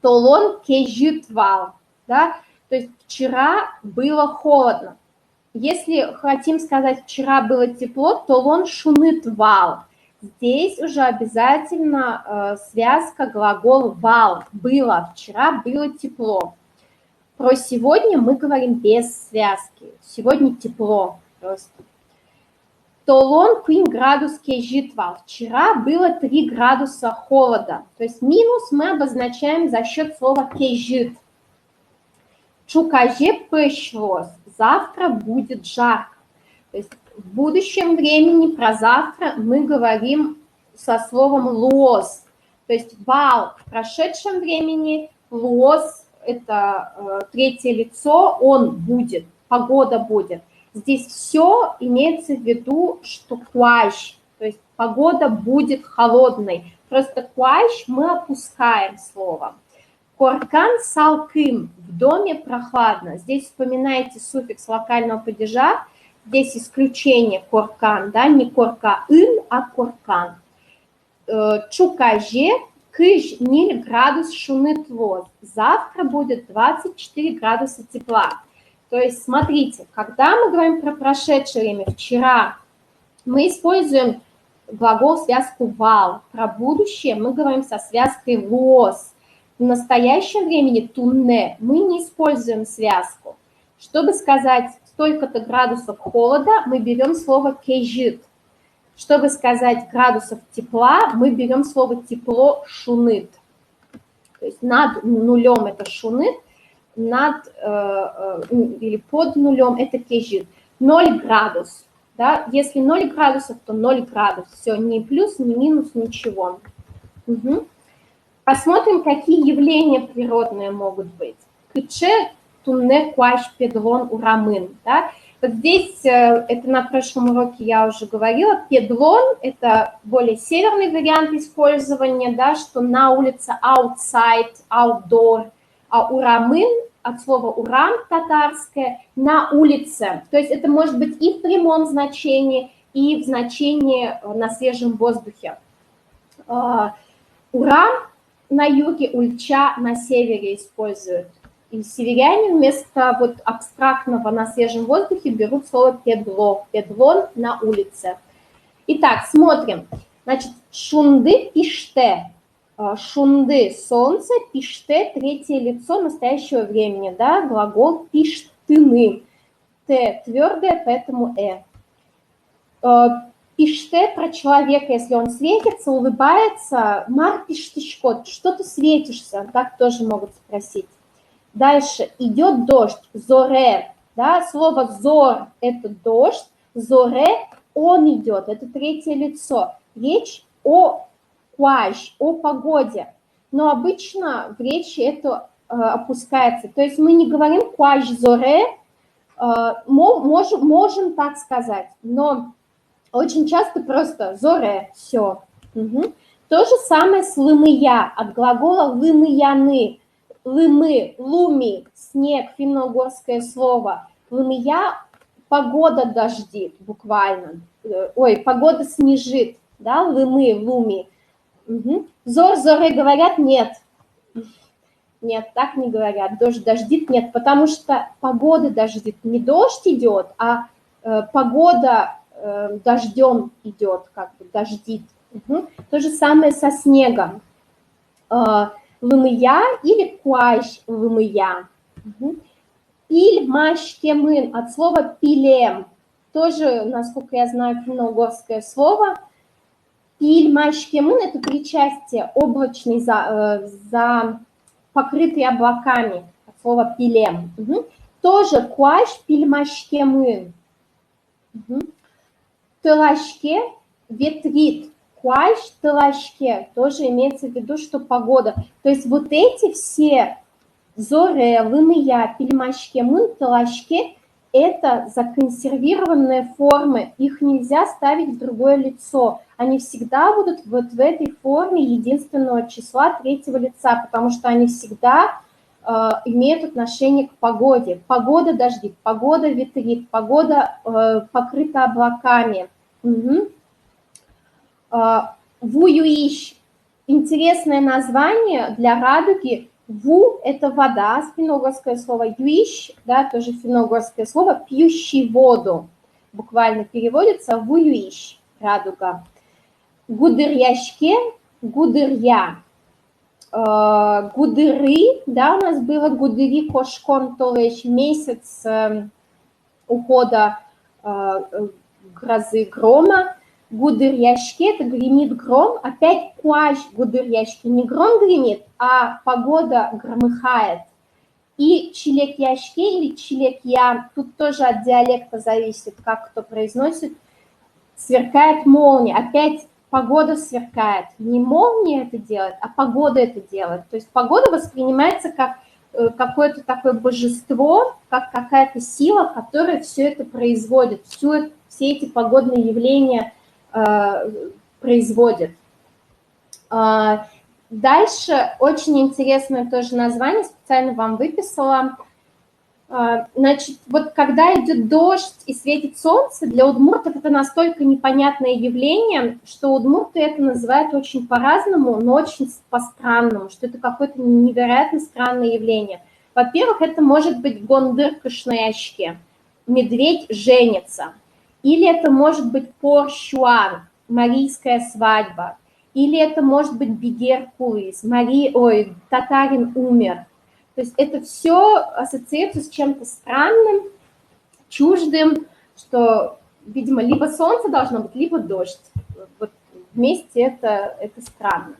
толон кежитвал, да, то есть вчера было холодно. Если хотим сказать вчера было тепло, то лон шунит вал. Здесь уже обязательно связка глагол вал. Было, вчера было тепло. Про сегодня мы говорим без связки. Сегодня тепло просто. Толон квин градус кежитвал. Вчера было 3 градуса холода. То есть минус мы обозначаем за счет слова кежит. Чукаже пышлос. Завтра будет жарко. То есть в будущем времени про завтра мы говорим со словом лос. То есть вал в прошедшем времени, лос – это третье лицо, он будет, погода будет. Здесь все имеется в виду, что куаш, то есть погода будет холодной. Просто куаш мы опускаем слово. Коркан салкым, в доме прохладно. Здесь вспоминаете суффикс локального падежа, здесь исключение коркан, да, не коркаын, а коркан. Чукаже, кыш, ниль градус шунытвоз. Завтра будет 24 градуса тепла. То есть, смотрите, когда мы говорим про прошедшее время, вчера, мы используем глагол-связку вал. Про будущее мы говорим со связкой лос. В настоящем времени тунне мы не используем связку. Чтобы сказать столько-то градусов холода, мы берем слово кежит. Чтобы сказать градусов тепла, мы берем слово тепло шунит. То есть над нулем это шунит, над или под нулем это кежит. 0 градус. Да? Если 0 градусов, то 0 градусов. Все, ни плюс, ни минус, ничего. Угу. Посмотрим, какие явления природные могут быть. Кыче тунне куаш педлон урамын. Да? Вот здесь, это на прошлом уроке я уже говорила, педлон – это более северный вариант использования, да, что на улице outside, outdoor, а урамын от слова урам татарское на улице. То есть это может быть и в прямом значении, и в значении на свежем воздухе. Урам на юге, ульча на севере используют. И северяне вместо вот абстрактного на свежем воздухе берут слово педло, педлон на улице. Итак, смотрим. Значит, шунды пиште. Шунды – солнце, пиште – третье лицо настоящего времени, да, глагол пиштыны. Т твердое, поэтому Пиште про человека, если он светится, улыбается, мар пиштышкот, что ты светишься, так тоже могут спросить. Дальше идет дождь, зоре, да, слово зор – это дождь, зоре – он идет, это третье лицо. Речь о куаш, о погоде, но обычно в речи это опускается. То есть мы не говорим куаш зоре, можем так сказать, но Очень часто просто зоре, все. Угу. То же самое с лымыя, от глагола лымыяны. Лымы, луми, снег, финно-угорское слово. Лымыя – погода дождит, буквально. Ой, погода снежит, да, лымы, луми. Угу. Зор, зоре говорят нет. Нет, так не говорят. Дождь дождит, нет, потому что погода дождит. Не дождь идет, а погода дождем идет, как бы дождит. Угу. То же самое со снегом. Лымыя или куащ лымыя. Угу. Пиль машкемын от слова пилем. Тоже, насколько я знаю, финно-угорское слово. Пиль машкемын – это причастие облачный за покрытый облаками, от слова пилем. Угу. Тоже куащ пиль машкемын. Угу. Тылашке ветрит. Куащ тылашке. Тоже имеется в виду, что погода. То есть вот эти все зоре, лымыя, пильмашкемын, тылашке – это законсервированные формы. Их нельзя ставить в другое лицо. Они всегда будут вот в этой форме единственного числа третьего лица, потому что они всегда имеют отношение к погоде. Погода дождит, погода ветрит, погода покрыта облаками. Угу. Вуюищ – интересное название для радуги. Ву – это вода, финно-угорское слово. Юищ, да, тоже финно-угорское слово, пьющий воду. Буквально переводится вуюищ, радуга. Гудырьяшке – гудырья. Гудыры, да, у нас было гудыри кошкон, то есть месяц ухода грозы грома. Гудырьяшке – это гремит гром, опять куащ гудырьяшке, не гром гремит, а погода громыхает. И чилекьяшке или чилекья, тут тоже от диалекта зависит, как кто произносит, сверкает молния, опять погода сверкает. Не молния это делает, а погода это делает. То есть погода воспринимается как какое-то такое божество, как какая-то сила, которая все это производит, все эти погодные явления производит. Дальше очень интересное тоже название, специально вам выписала. Значит, вот когда идет дождь и светит солнце, для удмуртов это настолько непонятное явление, что удмурты это называют очень по-разному, но очень по-странному, что это какое-то невероятно странное явление. Во-первых, это может быть гондыр-кышной очке, медведь женится. Или это может быть порщуан, марийская свадьба. Или это может быть бигер кулис, татарин умер. То есть это все ассоциируется с чем-то странным, чуждым, что, видимо, либо солнце должно быть, либо дождь. Вот вместе это странно.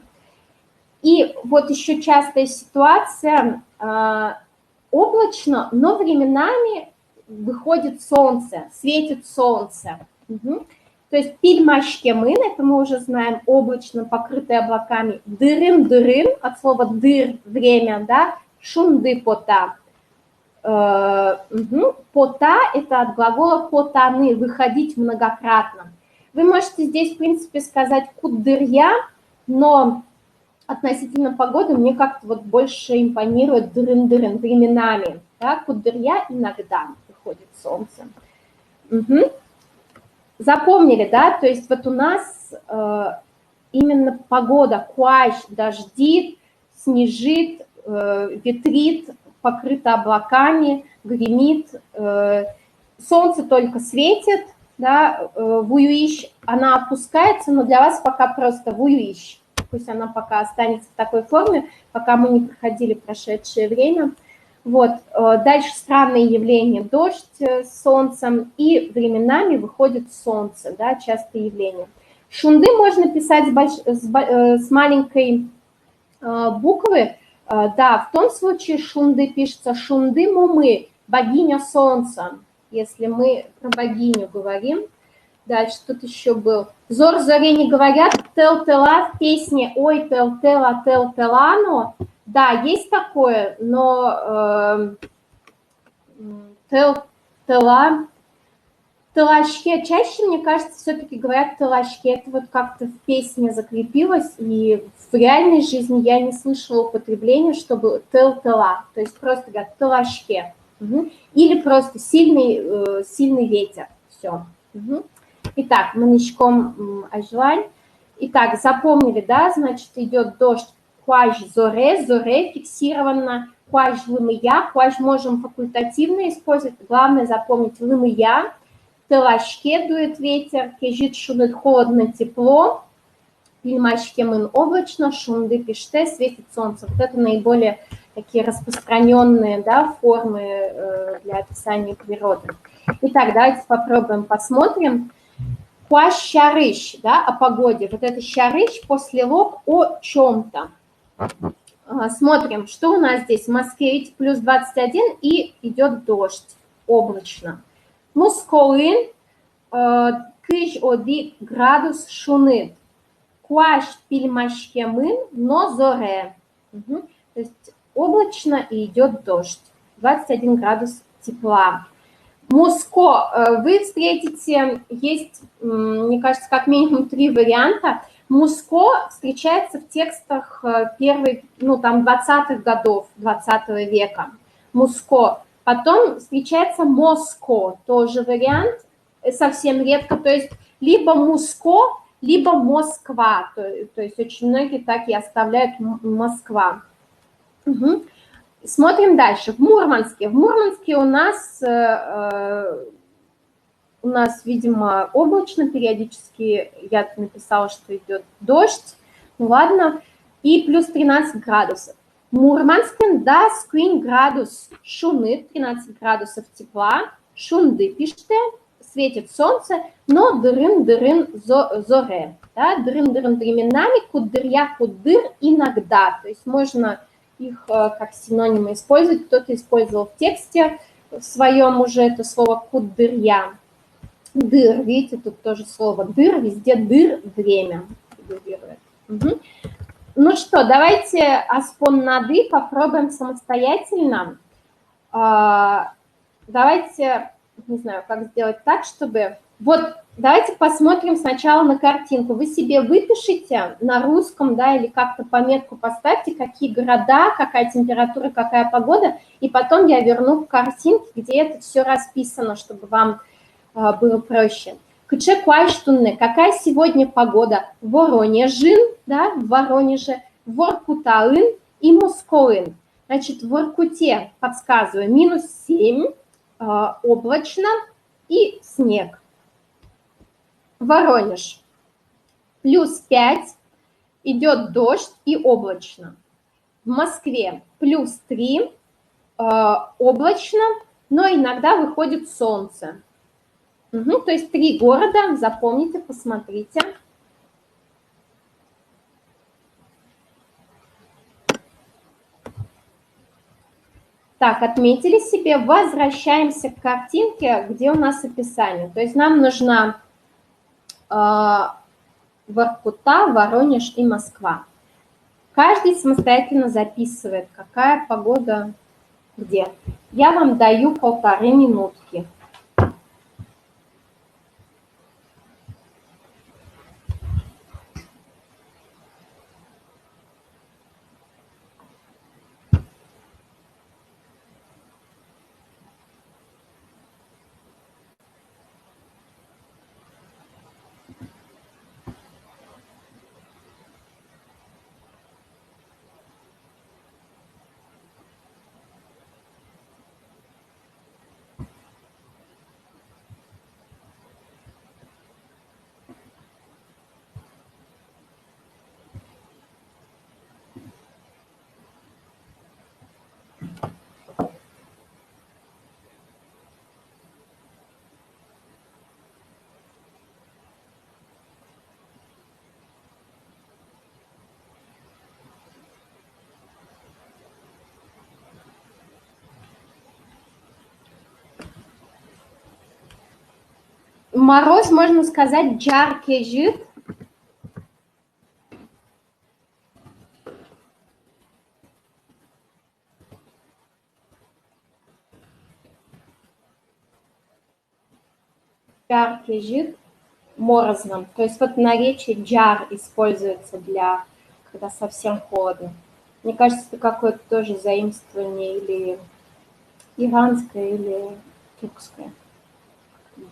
И вот еще частая ситуация, облачно, но временами выходит солнце, светит солнце. Угу. То есть пильмашкемын, это мы уже знаем, облачно покрытые облаками. Дырын-дырын, от слова дыр, время, да, шунды пота. Пота – это от глагола потаны, выходить многократно. Вы можете здесь, в принципе, сказать кудырья, но относительно погоды мне как-то вот больше импонирует дырын-дырын, временами. Да, кудырья иногда выходит солнце. Угу. Запомнили, да? То есть вот у нас именно погода, куащ, дождит, снежит, ветрит, покрыто облаками, гремит. Солнце только светит, да, вуюищ, она опускается, но для вас пока просто вуюищ. Пусть она пока останется в такой форме, пока мы не проходили прошедшее время. Вот. Дальше странные явления, дождь с солнцем, и временами выходит солнце, да, частые явления. Шунды можно писать с маленькой буквы, да, в том случае шунды пишется шунды мумы, богиня солнца, если мы про богиню говорим. Дальше тут еще был. Зор зоре не говорят, тел-тела в песне ой, тел-тела, тел-телано. Да, есть такое, но тел-тела Талашке чаще, мне кажется, все-таки говорят талашке. Это вот как-то в песне закрепилось, и в реальной жизни я не слышала употребления, чтобы тел-тела, то есть просто говорят талашке. Угу. Или просто сильный ветер. Все. Угу. Итак, маничком ажлань. Итак, запомнили, да, значит, идет дождь. Хуаж зоре, зоре фиксировано. Хуаж лымыя, хуаж можем факультативно использовать. Главное запомнить лымыя. Талашке дует ветер, кежит шунет холодно, тепло. Пильмашке мын облачно, шунды пиште, светит солнце. Вот это наиболее такие распространенные, да, формы для описания природы. Итак, давайте попробуем, посмотрим. Хуа щарыш, да, о погоде. Вот это щарыш после лог о чем-то. Смотрим, что у нас здесь. В Москве, видите, плюс 21 и идет дождь, облачно. Мусколын, кыш оди градус шунит. Куаш пильмашке мын, но зоре. Угу. То есть облачно и идет дождь. 21 градус тепла. Муско, вы встретите, есть, мне кажется, как минимум 3 варианта. Муско встречается в текстах первых, ну, там, 20-х годов 20 века. Муско. Потом встречается Моско, тоже вариант, совсем редко, то есть либо Муско, либо Москва, то есть очень многие так и оставляют Москва. Угу. Смотрим дальше. В Мурманске. В Мурманске у нас, видимо, облачно периодически. Я написала, что идет дождь. Ну ладно. И плюс 13 градусов. Мурманскен да сквин градус шуны, 13 градусов тепла. Шунды пишите, светит солнце, но дырын-дырын зоре. Да? Дырын-дырын временами, кудырья кудыр иногда. То есть можно их как синонимы использовать. Кто-то использовал в тексте в своем уже это слово кудырья. Дыр, видите, тут тоже слово дыр, везде дыр, время фигурирует. Угу. Ну что, давайте аспон нады попробуем самостоятельно. Давайте, не знаю, как сделать так, чтобы... Вот, давайте посмотрим сначала на картинку. Вы себе выпишите на русском, да, или как-то пометку поставьте, какие города, какая температура, какая погода, и потом я верну к картинке, где это все расписано, чтобы вам было проще. Кыче Куайштунны, какая сегодня погода? Воронежин, да, в Воронеже, Воркутаын и Москоын. Значит, в Воркуте, подсказываю, минус 7, облачно и снег. Воронеж, плюс 5, идет дождь и облачно. В Москве плюс 3, облачно, но иногда выходит солнце. Угу, то есть 3 города, запомните, посмотрите. Так, отметили себе, возвращаемся к картинке, где у нас описание. То есть нам нужна Воркута, Воронеж и Москва. Каждый самостоятельно записывает, какая погода где. Я вам даю 1,5 минутки. Мороз, можно сказать, жаркий жид. Жаркий жид, морозно. То есть вот наречие джар используется для, когда совсем холодно. Мне кажется, это какое-то тоже заимствование или иранское, или тюркское.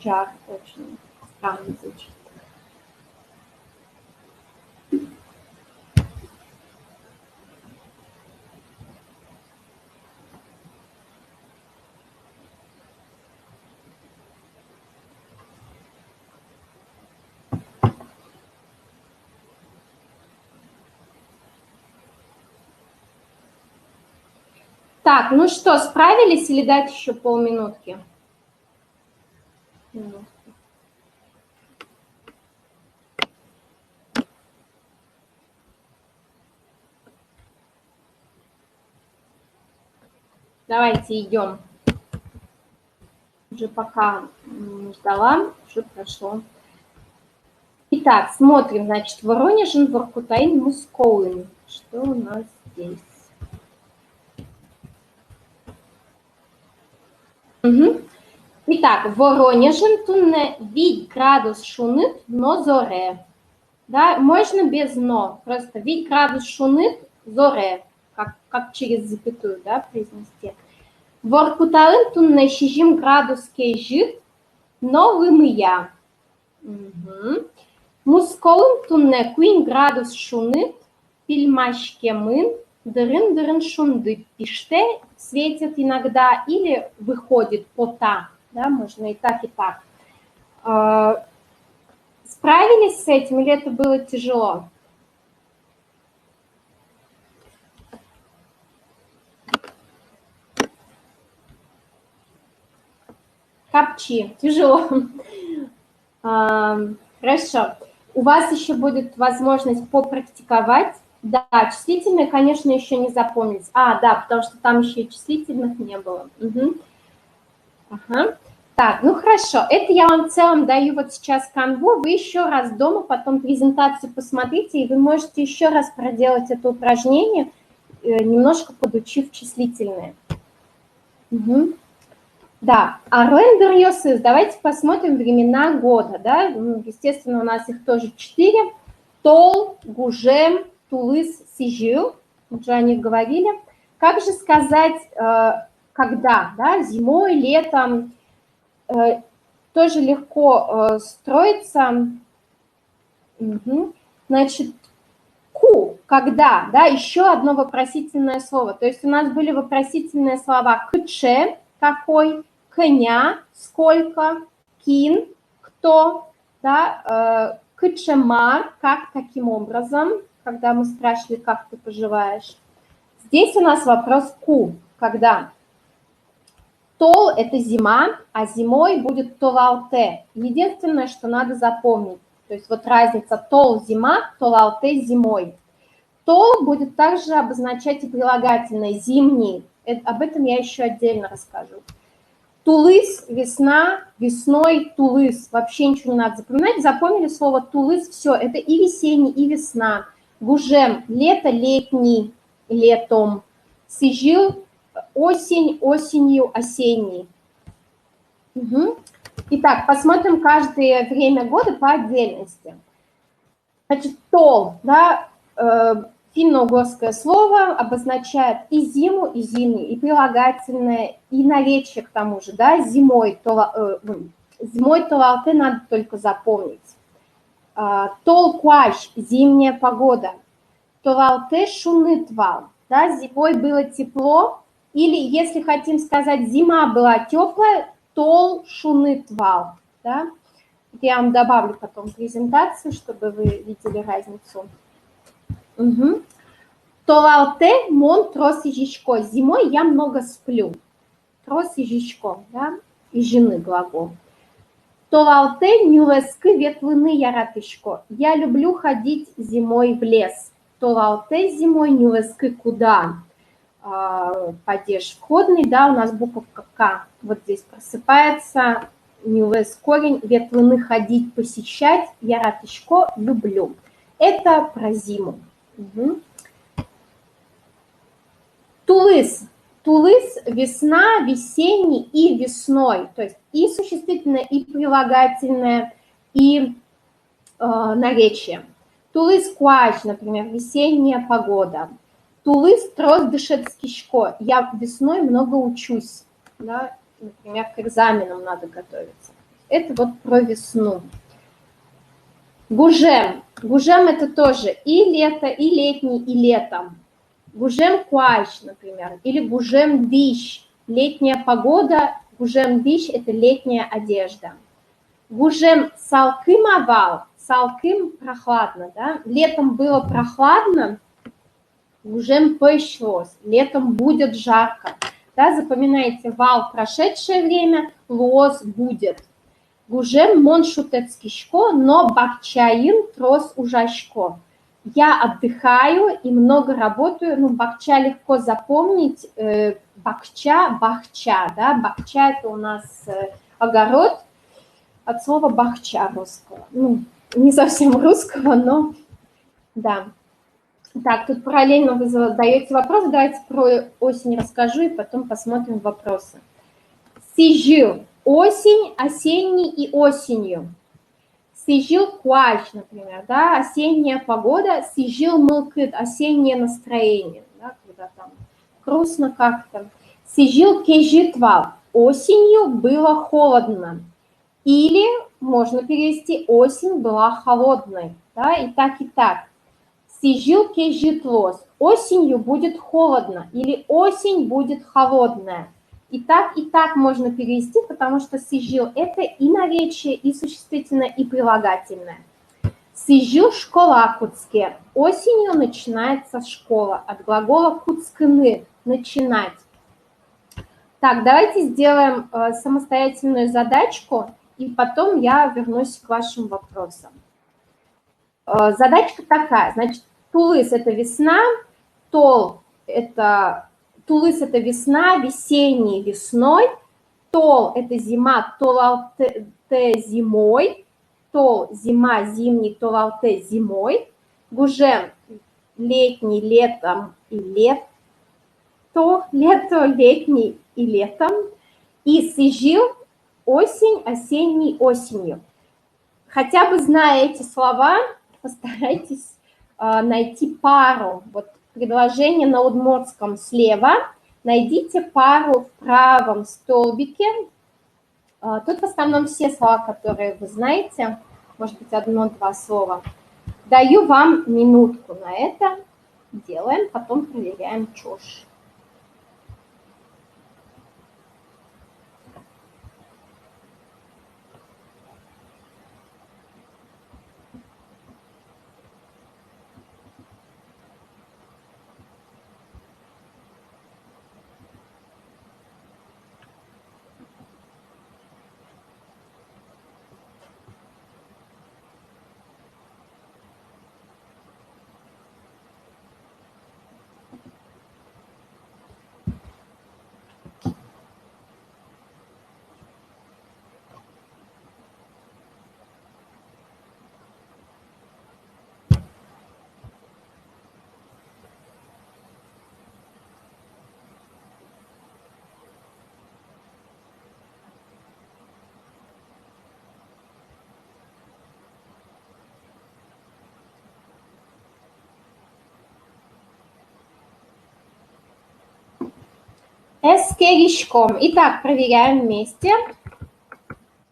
Джар очень странно звучит. Так, ну что, справились или дать еще полминутки? Давайте идем. Уже пока ждала, уже прошло. Итак, смотрим, значит, Воронежен, Воркутайн, Мускоуин. Что у нас здесь? Угу. Итак, Воронежен, тунне вид градус шунит, но зоре. Да, можно без но, просто вид градус шунит, зоре, как через запятую, да, произнести. Воркутайн, тунне шижим градус кейжит, но вымыя. Угу. Мускоун тунне куин градус шунит, пильмашкемын, дырын шунды. Пиште светит иногда или выходит пота. Да, можно и так, и так. Справились с этим или это было тяжело? Капчи, тяжело. Хорошо. У вас еще будет возможность попрактиковать. Да, числительные, конечно, еще не запомнить. Да, потому что там еще и числительных не было. Угу. Ага. Так, ну хорошо. Это я вам в целом даю вот сейчас канву. Вы еще раз дома потом презентацию посмотрите, и вы можете еще раз проделать это упражнение, немножко подучив числительные. Угу. Да, Арендер Йосис, давайте посмотрим времена года, да, естественно, у нас их тоже 4. Тол, Гужем, Тулыс, Сижил, уже о них говорили. Как же сказать, когда, да, зимой, летом, тоже легко строится. Угу. Значит, ку, когда, да, еще одно вопросительное слово. То есть у нас были вопросительные слова кче, какой, коня, сколько, кин, кто, да, кчемар, как, каким образом, когда мы спрашивали, как ты поживаешь. Здесь у нас вопрос ку, когда. Тол – это зима, а зимой будет толалте. Единственное, что надо запомнить, то есть вот разница тол – зима, толалте – зимой. Тол будет также обозначать и прилагательное зимний. Об этом я еще отдельно расскажу. Тулыс – весна, весной тулыс. Вообще ничего не надо запоминать. Запомнили слово тулыс – все. Это и весенний, и весна. Гужем – лето, летний, летом. Сижил – осень, осенью, осенний. Угу. Итак, посмотрим каждое время года по отдельности. Значит, тол, да, финно-угорское слово обозначает и зиму, и зимний, и прилагательное, и наречие к тому же, да, зимой толалте надо только запомнить. Тол куаш, зимняя погода. Толалте шунытвал, да, зимой было тепло, или если хотим сказать, зима была теплая, тол шунытвал, да. Я вам добавлю потом презентацию, чтобы вы видели разницу. Угу. Толалте мон трос и жичко. Зимой я много сплю. Трос и жичко, да, и жены глагол. Толалте нюлески ветлыны яратышко. Я люблю ходить зимой в лес. Толалте зимой нюлески куда? Падеж входный, да, у нас буковка К. Вот здесь просыпается. Нюлес корень, ветлыны ходить, посещать. Яратышко люблю. Это про зиму. Угу. Тулыс. Тулыс – весна, весенний и весной. То есть и существительное, и прилагательное, и наречие. Тулыс куач, например, весенняя погода. Тулыс трос дышецкишко. Я весной много учусь. Да? Например, к экзаменам надо готовиться. Это вот про весну. Гужем. Гужем – это тоже и лето, и летний, и летом. Гужем куач, например, или гужем дищ. Летняя погода, гужем дищ – это летняя одежда. Гужем салкым овал. Салкым – прохладно, да? Летом было прохладно, гужем пойшлось. Летом будет жарко. Да? Запоминайте, вал – прошедшее время, лос – будет. Гужем моншутецкишко, но бакчаин трос ужашко. Я отдыхаю и много работаю. Ну, бакча легко запомнить. Бакча, бахча, да? Бакча – это у нас огород от слова бахча русского. Ну, не совсем русского, но да. Так, тут параллельно вы задаете вопросы. Давайте про осень расскажу и потом посмотрим вопросы. Сижил. Осень, осенний и осенью. Сижил куач, например, да, осенняя погода. Сижил мылкыт, осеннее настроение, да, когда там грустно как-то. Сижил кежитвал. Осенью было холодно. Или можно перевести осень была холодной, да, и так, и так. Сижил кежитлос. Осенью будет холодно или осень будет холодная. И так можно перевести, потому что сижил – это и наречие, и существительное, и прилагательное. Сижил школа куцке. Осенью начинается школа. От глагола куцкны – начинать. Так, давайте сделаем самостоятельную задачку, и потом я вернусь к вашим вопросам. Задачка такая. Значит, тулыс – это весна, тулыс – это весна, весенний, весной. Тол – это зима, толалте зимой. Тол – зима, зимний, толалте зимой. Гужем – летний, летом и лето, летний и летом. И сижил – осень, осенний, осенью. Хотя бы зная эти слова, постарайтесь найти пару. Вот предложение на удмуртском слева. Найдите пару в правом столбике. Тут в основном все слова, которые вы знаете. Может быть, одно-два слова. Даю вам минутку на это. Делаем, потом проверяем чушь. Эскеришком. Итак, проверяем вместе.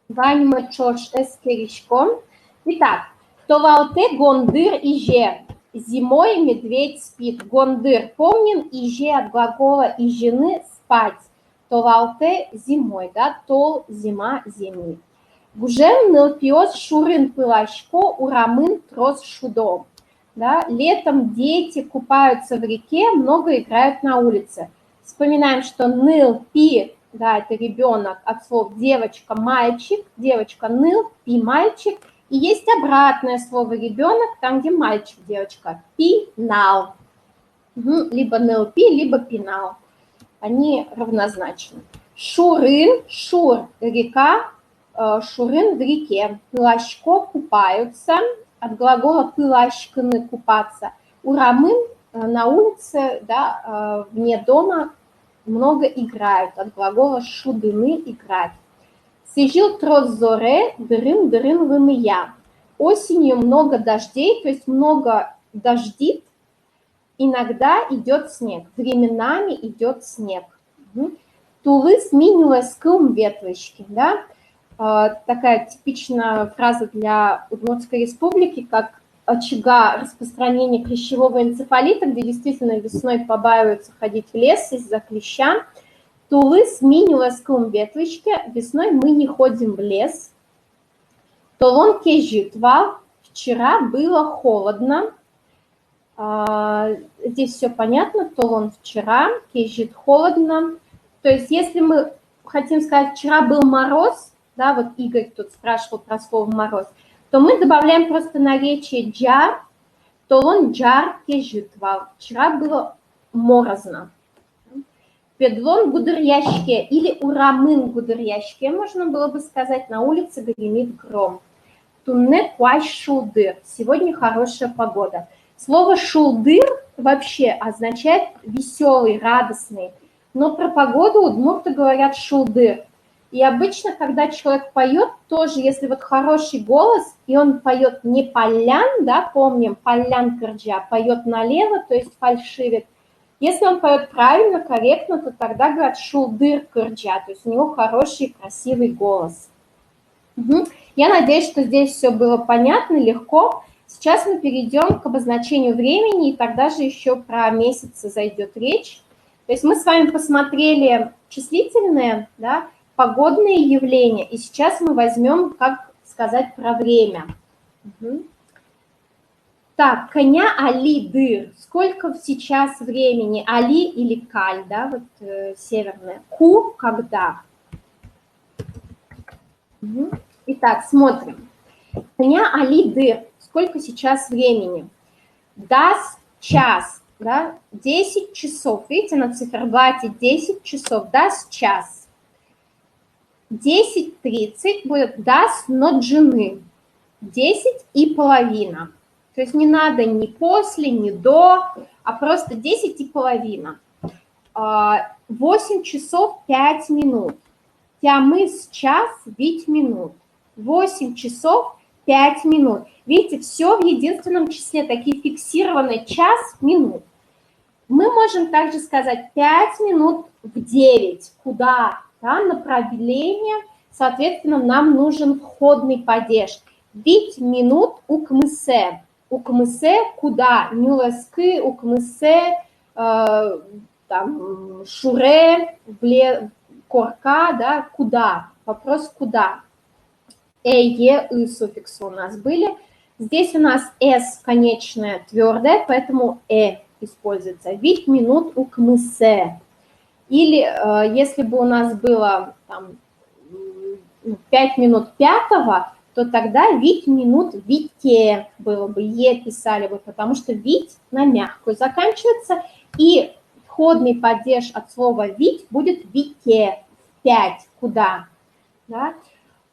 Ваньма чош эскеришком. Итак, товалте гондыр иже. Зимой медведь спит. Гондыр помним, иже от глагола ижины спать. Товалте зимой, да, тол зима, зимний. Гужем нылпиос шурын пылашко урамын трос шудом. Да, летом дети купаются в реке, много играют на улице. Вспоминаем, что ныл, пи, да, это ребенок от слов девочка, мальчик, девочка ныл, пи, мальчик. И есть обратное слово ребенок, там, где мальчик, девочка, пинал. Либо ныл, пи, либо пинал. Они равнозначны. Шурын, шур, река, шурын в реке. Пылашко купаются, от глагола пылашканы купаться. Урамын на улице, да, вне дома много играют, от глагола шудыны – играть. Сижил трос зоре, дырын вымия. Осенью много дождей, то есть много дождит, иногда идет снег, временами идет снег. Тулы сменилась кым ветвочки, да? Такая типичная фраза для Удмуртской республики, как очага распространения клещевого энцефалита, где действительно весной побаиваются ходить в лес из-за клеща. Тулы сменилась кым ветвочки, весной мы не ходим в лес. Толон кежитва, вчера было холодно. Здесь все понятно, толон вчера, кежит холодно. То есть если мы хотим сказать, вчера был мороз, да, вот Игорь тут спрашивал про слово мороз, то мы добавляем просто наречие джар, толон джар кежитва, вчера было морозно. Педлон гудыряшке или урамын гудыряшке, можно было бы сказать, на улице гремит гром. Тунне кваш шулдыр, сегодня хорошая погода. Слово шулдыр вообще означает веселый, радостный, но про погоду удмурты говорят шулдыр. И обычно, когда человек поет, тоже, если вот хороший голос, и он поет не полян, да, помним, полян кырджа, поет налево, то есть фальшивит. Если он поет правильно, корректно, то тогда говорят шулдыр кырджа, то есть у него хороший, красивый голос. Я надеюсь, что здесь все было понятно, легко. Сейчас мы перейдем к обозначению времени, и тогда же еще про месяцы зайдет речь. То есть мы с вами посмотрели числительные, да, погодные явления, и сейчас мы возьмем, как сказать, про время. Так, коня али дыр. Сколько сейчас времени? Али или каль, да, вот северная. Ку, когда. Итак, смотрим. Коня али дыр. Сколько сейчас времени? Дас час, да, 10 часов. Видите, на циферблате 10 часов, дас час. 10:30 будет дас ноджины. 10:30. То есть не надо ни после, ни до, а просто 10:30. 8 часов 5 минут. Тямыс час 5 минут. 8 часов 5 минут. Видите, все в единственном числе, такие фиксированные час, минут. Мы можем также сказать 5 минут в 9. Куда? Да, направление, соответственно, нам нужен входный падеж. 5 минут укмысе. Укмысе куда? Нюласкы, укмысе, там, шуре, корка, да, куда? Вопрос куда? И суффиксы у нас были. Здесь у нас с конечная твердая, поэтому используется. 5 минут укмысе. Или если бы у нас было там, 5 минут 5-го, то тогда 5 минут вите было бы, писали бы, потому что вить на мягкую заканчивается, и входный падеж от слова вить будет вите, 5, куда. Да?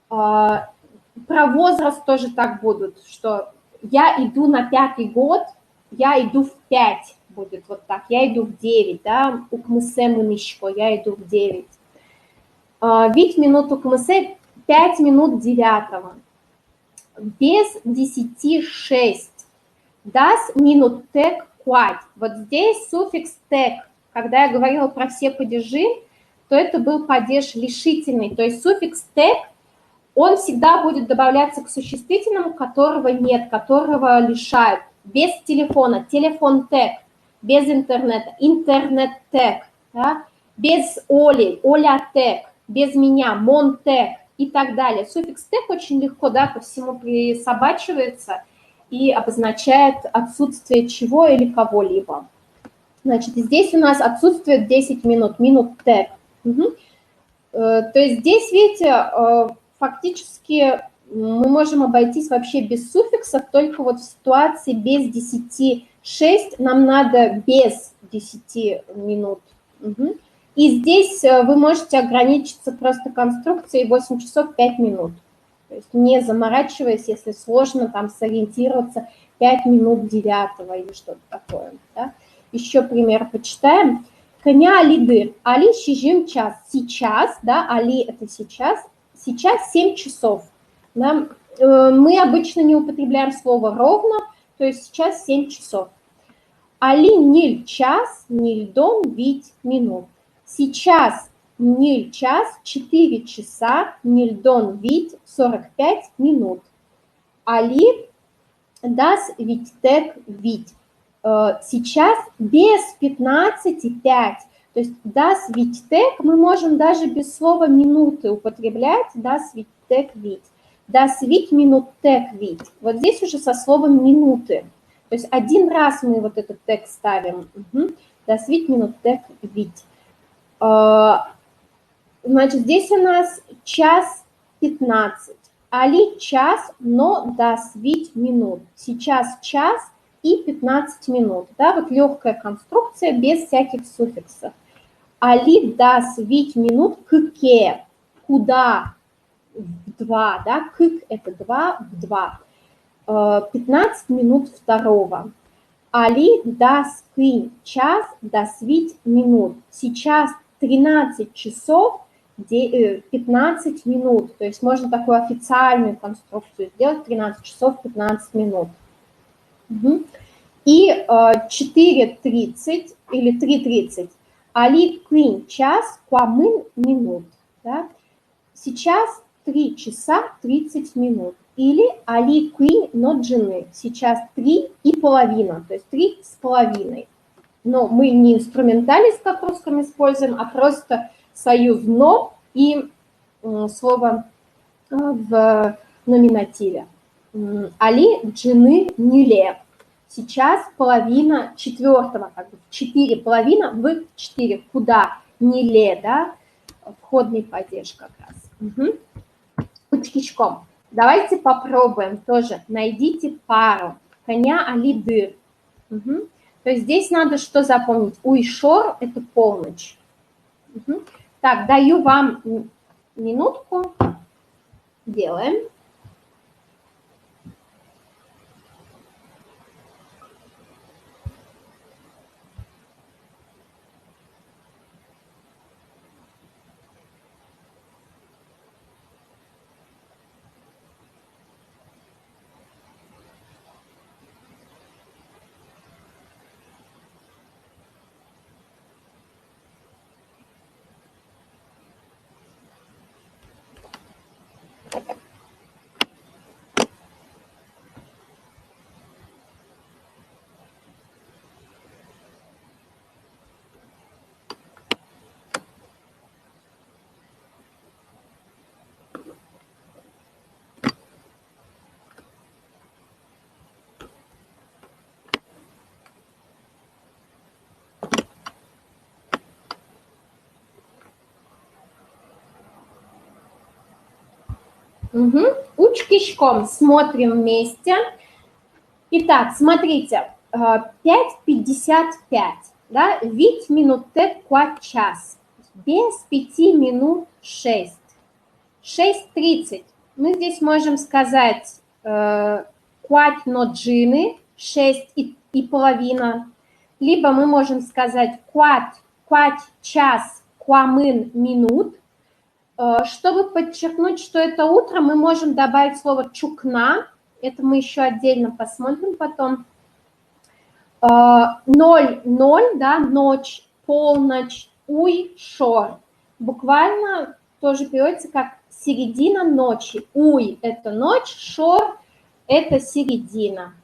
Про возраст тоже так будут, что я иду на 5-й год, я иду в 5, будет вот так, я иду в 9, да, укмысе мынышко, я иду в 9. 5 минут укмысе, 5 минут 9. Без 10 6. Das минут тек куать. Вот здесь суффикс тек. Когда я говорила про все падежи, то это был падеж лишительный. То есть суффикс тек, он всегда будет добавляться к существительному, которого нет, которого лишают. Без телефона, телефон тек. Без интернета, интернет тек. Да? Без Оли, Оля тек. Без меня, мон тек. И так далее. Суффикс тек очень легко, да, ко всему присобачивается и обозначает отсутствие чего или кого-либо. Значит, здесь у нас отсутствует 10 минут, минут тек. То есть здесь, видите, фактически мы можем обойтись вообще без суффиксов, только вот в ситуации без 10 6 нам надо без 10 минут. И здесь вы можете ограничиться просто конструкцией 8 часов 5 минут. То есть не заморачиваясь, если сложно там сориентироваться 5 минут 9 или что-то такое. Да? Еще пример почитаем. Коня Алидыр. Али шижим час. Сейчас, да, Али это сейчас. Сейчас 7 часов. Да? Мы обычно не употребляем слово ровно, то есть сейчас 7 часов. Али ниль час, ниль дон вить минут. Сейчас ниль час, 4 часа, ниль дон вить 45 минут. Али дас вить тек вить. Сейчас без 15,5. То есть das ведь тек мы можем даже без слова минуты употреблять, das ведь тек ведь. Das ведь минут тек ведь. Вот здесь уже со словом минуты. То есть один раз мы вот этот тек ставим. Das ведь минут тек ведь. Значит, здесь у нас час 15. Али час, но das ведь минут. Сейчас час и 15 минут. Да, вот легкая конструкция без всяких суффиксов. Али das ведь минут кке. Куда? В 2, да, кык это 2 в 2. 15 минут второго. Али das кынь час, das ведь минут. Сейчас 13 часов 15 минут. То есть можно такую официальную конструкцию сделать 13 часов 15 минут. И 4:30 или 3:30. Али кынь час, куамын минут. Да? Сейчас 3 часа 30 минут. Или али кынь ноджины. Сейчас 3,5, то есть 3,5. Но мы не инструменталис, как в русском используем, а просто союз «но» и слово в номинативе. Али джины ниле. Сейчас половина четвертого, как бы 4, половина в 4. Куда? Ниле, да? Входный падеж как раз. Учкичком. Давайте попробуем тоже. Найдите пару. Коня Алидыр. То есть здесь надо что запомнить? Уйшор – это полночь. Так, даю вам минутку. Делаем. Учкичком смотрим вместе. Итак, смотрите, 5:55, да, ведь минуте куат час. Без 5 минут 6. 6:30. Мы здесь можем сказать куат ноджины, 6,5. Либо мы можем сказать куат час, куамын минут. Чтобы подчеркнуть, что это утро, мы можем добавить слово чукна. Это мы еще отдельно посмотрим потом. 00, да, ночь, полночь, уй, шор. Буквально тоже переводится как середина ночи. Уй – это ночь, шор – это середина.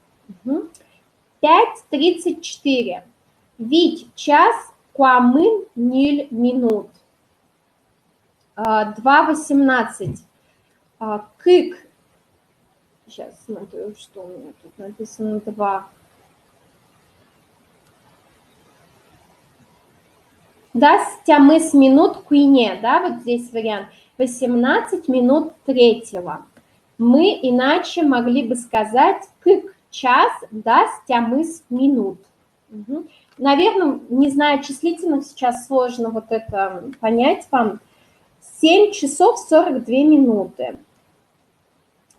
5:34. Ведь час, куамын, ниль, минут. 2:18. Кык. Сейчас смотрю, что у меня тут написано 2. Да, стямыс минут куине, да, вот здесь вариант. 18 минут третьего. Мы иначе могли бы сказать кык час, да, стямыс минут. Наверное, не знаю числительных, сейчас сложно вот это понять вам. 7 часов 42 минуты.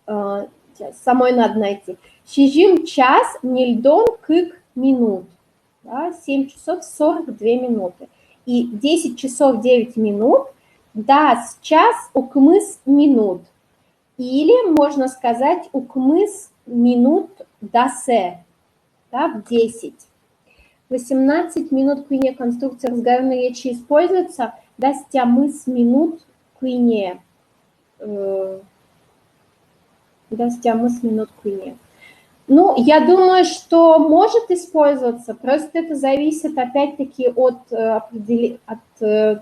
Сейчас, самой надо найти. Шижим час, нильдон, кык, минут. Да, 7 часов 42 минуты. и 10 часов 9 минут, das час укмыс минут. Или можно сказать укмыс минут дасе, да, в 10. 18 минут куине конструкция разговорной речи используется, das тямыс минут куине. Das тямыс минут куине. Ну, я думаю, что может использоваться, просто это зависит опять-таки от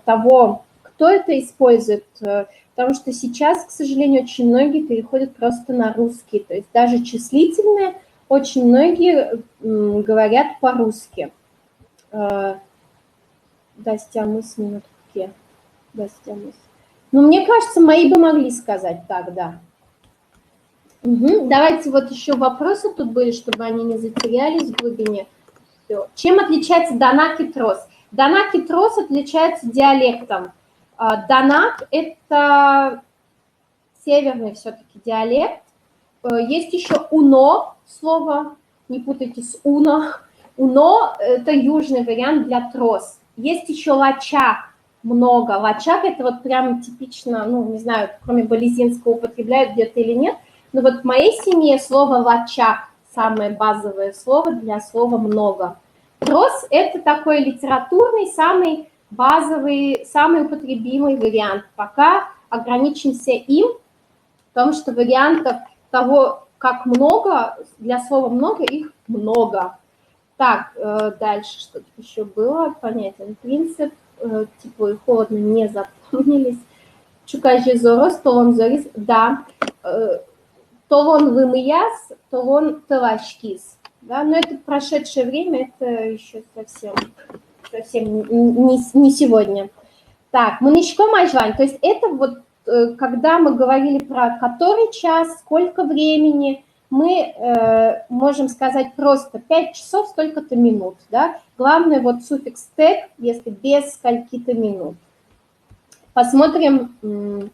того, кто это использует, потому что сейчас, к сожалению, очень многие переходят просто на русский, то есть даже числительные очень многие говорят по-русски. Дастямыс минутки. Дастямыс. Ну, мне кажется, мои бы могли сказать так, да. Угу. Давайте вот еще вопросы тут были, чтобы они не затерялись в глубине. Все. Чем отличается данак и трос? Данак и трос отличаются диалектом. Данак – это северный все-таки диалект. Есть еще уно слово, не путайте с уно. Уно – это южный вариант для трос. Есть еще лачак, много. Лачак – это вот прям типично, ну, не знаю, кроме Болезинского употребляют где-то или нет, но вот в моей семье слово лачак – самое базовое слово для слова много. Трос – это такой литературный, самый базовый, самый употребимый вариант. Пока ограничимся им, потому что вариантов того, как много, для слова много, их много. Так, дальше что-то еще было, понятен принцип, тепло и холодно не запомнились. Чукажи зорос, толон зорис, да, толон вымыяс, толон талашкис, да, но это прошедшее время, это еще совсем не сегодня. Так, мынышко мажвань, то есть это вот, когда мы говорили про который час, сколько времени, мы можем сказать просто 5 часов, столько-то минут, да. Главное вот суффикс «тек», если без скольки-то минут. Посмотрим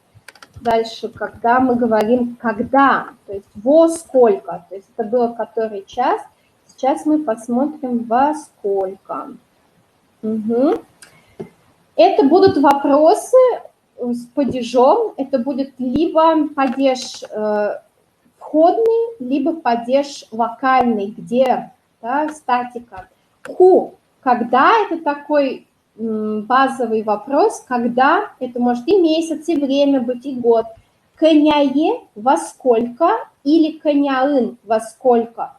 дальше, когда мы говорим «когда», то есть «во сколько», то есть это было который час, сейчас мы посмотрим «во сколько». Угу. Это будут вопросы с падежом, это будет либо падеж входный, либо падеж вокальный, где, да, статика. Ку, когда, это такой базовый вопрос, когда, это может и месяц, и время быть, и год. Коняе во сколько или коняын во сколько.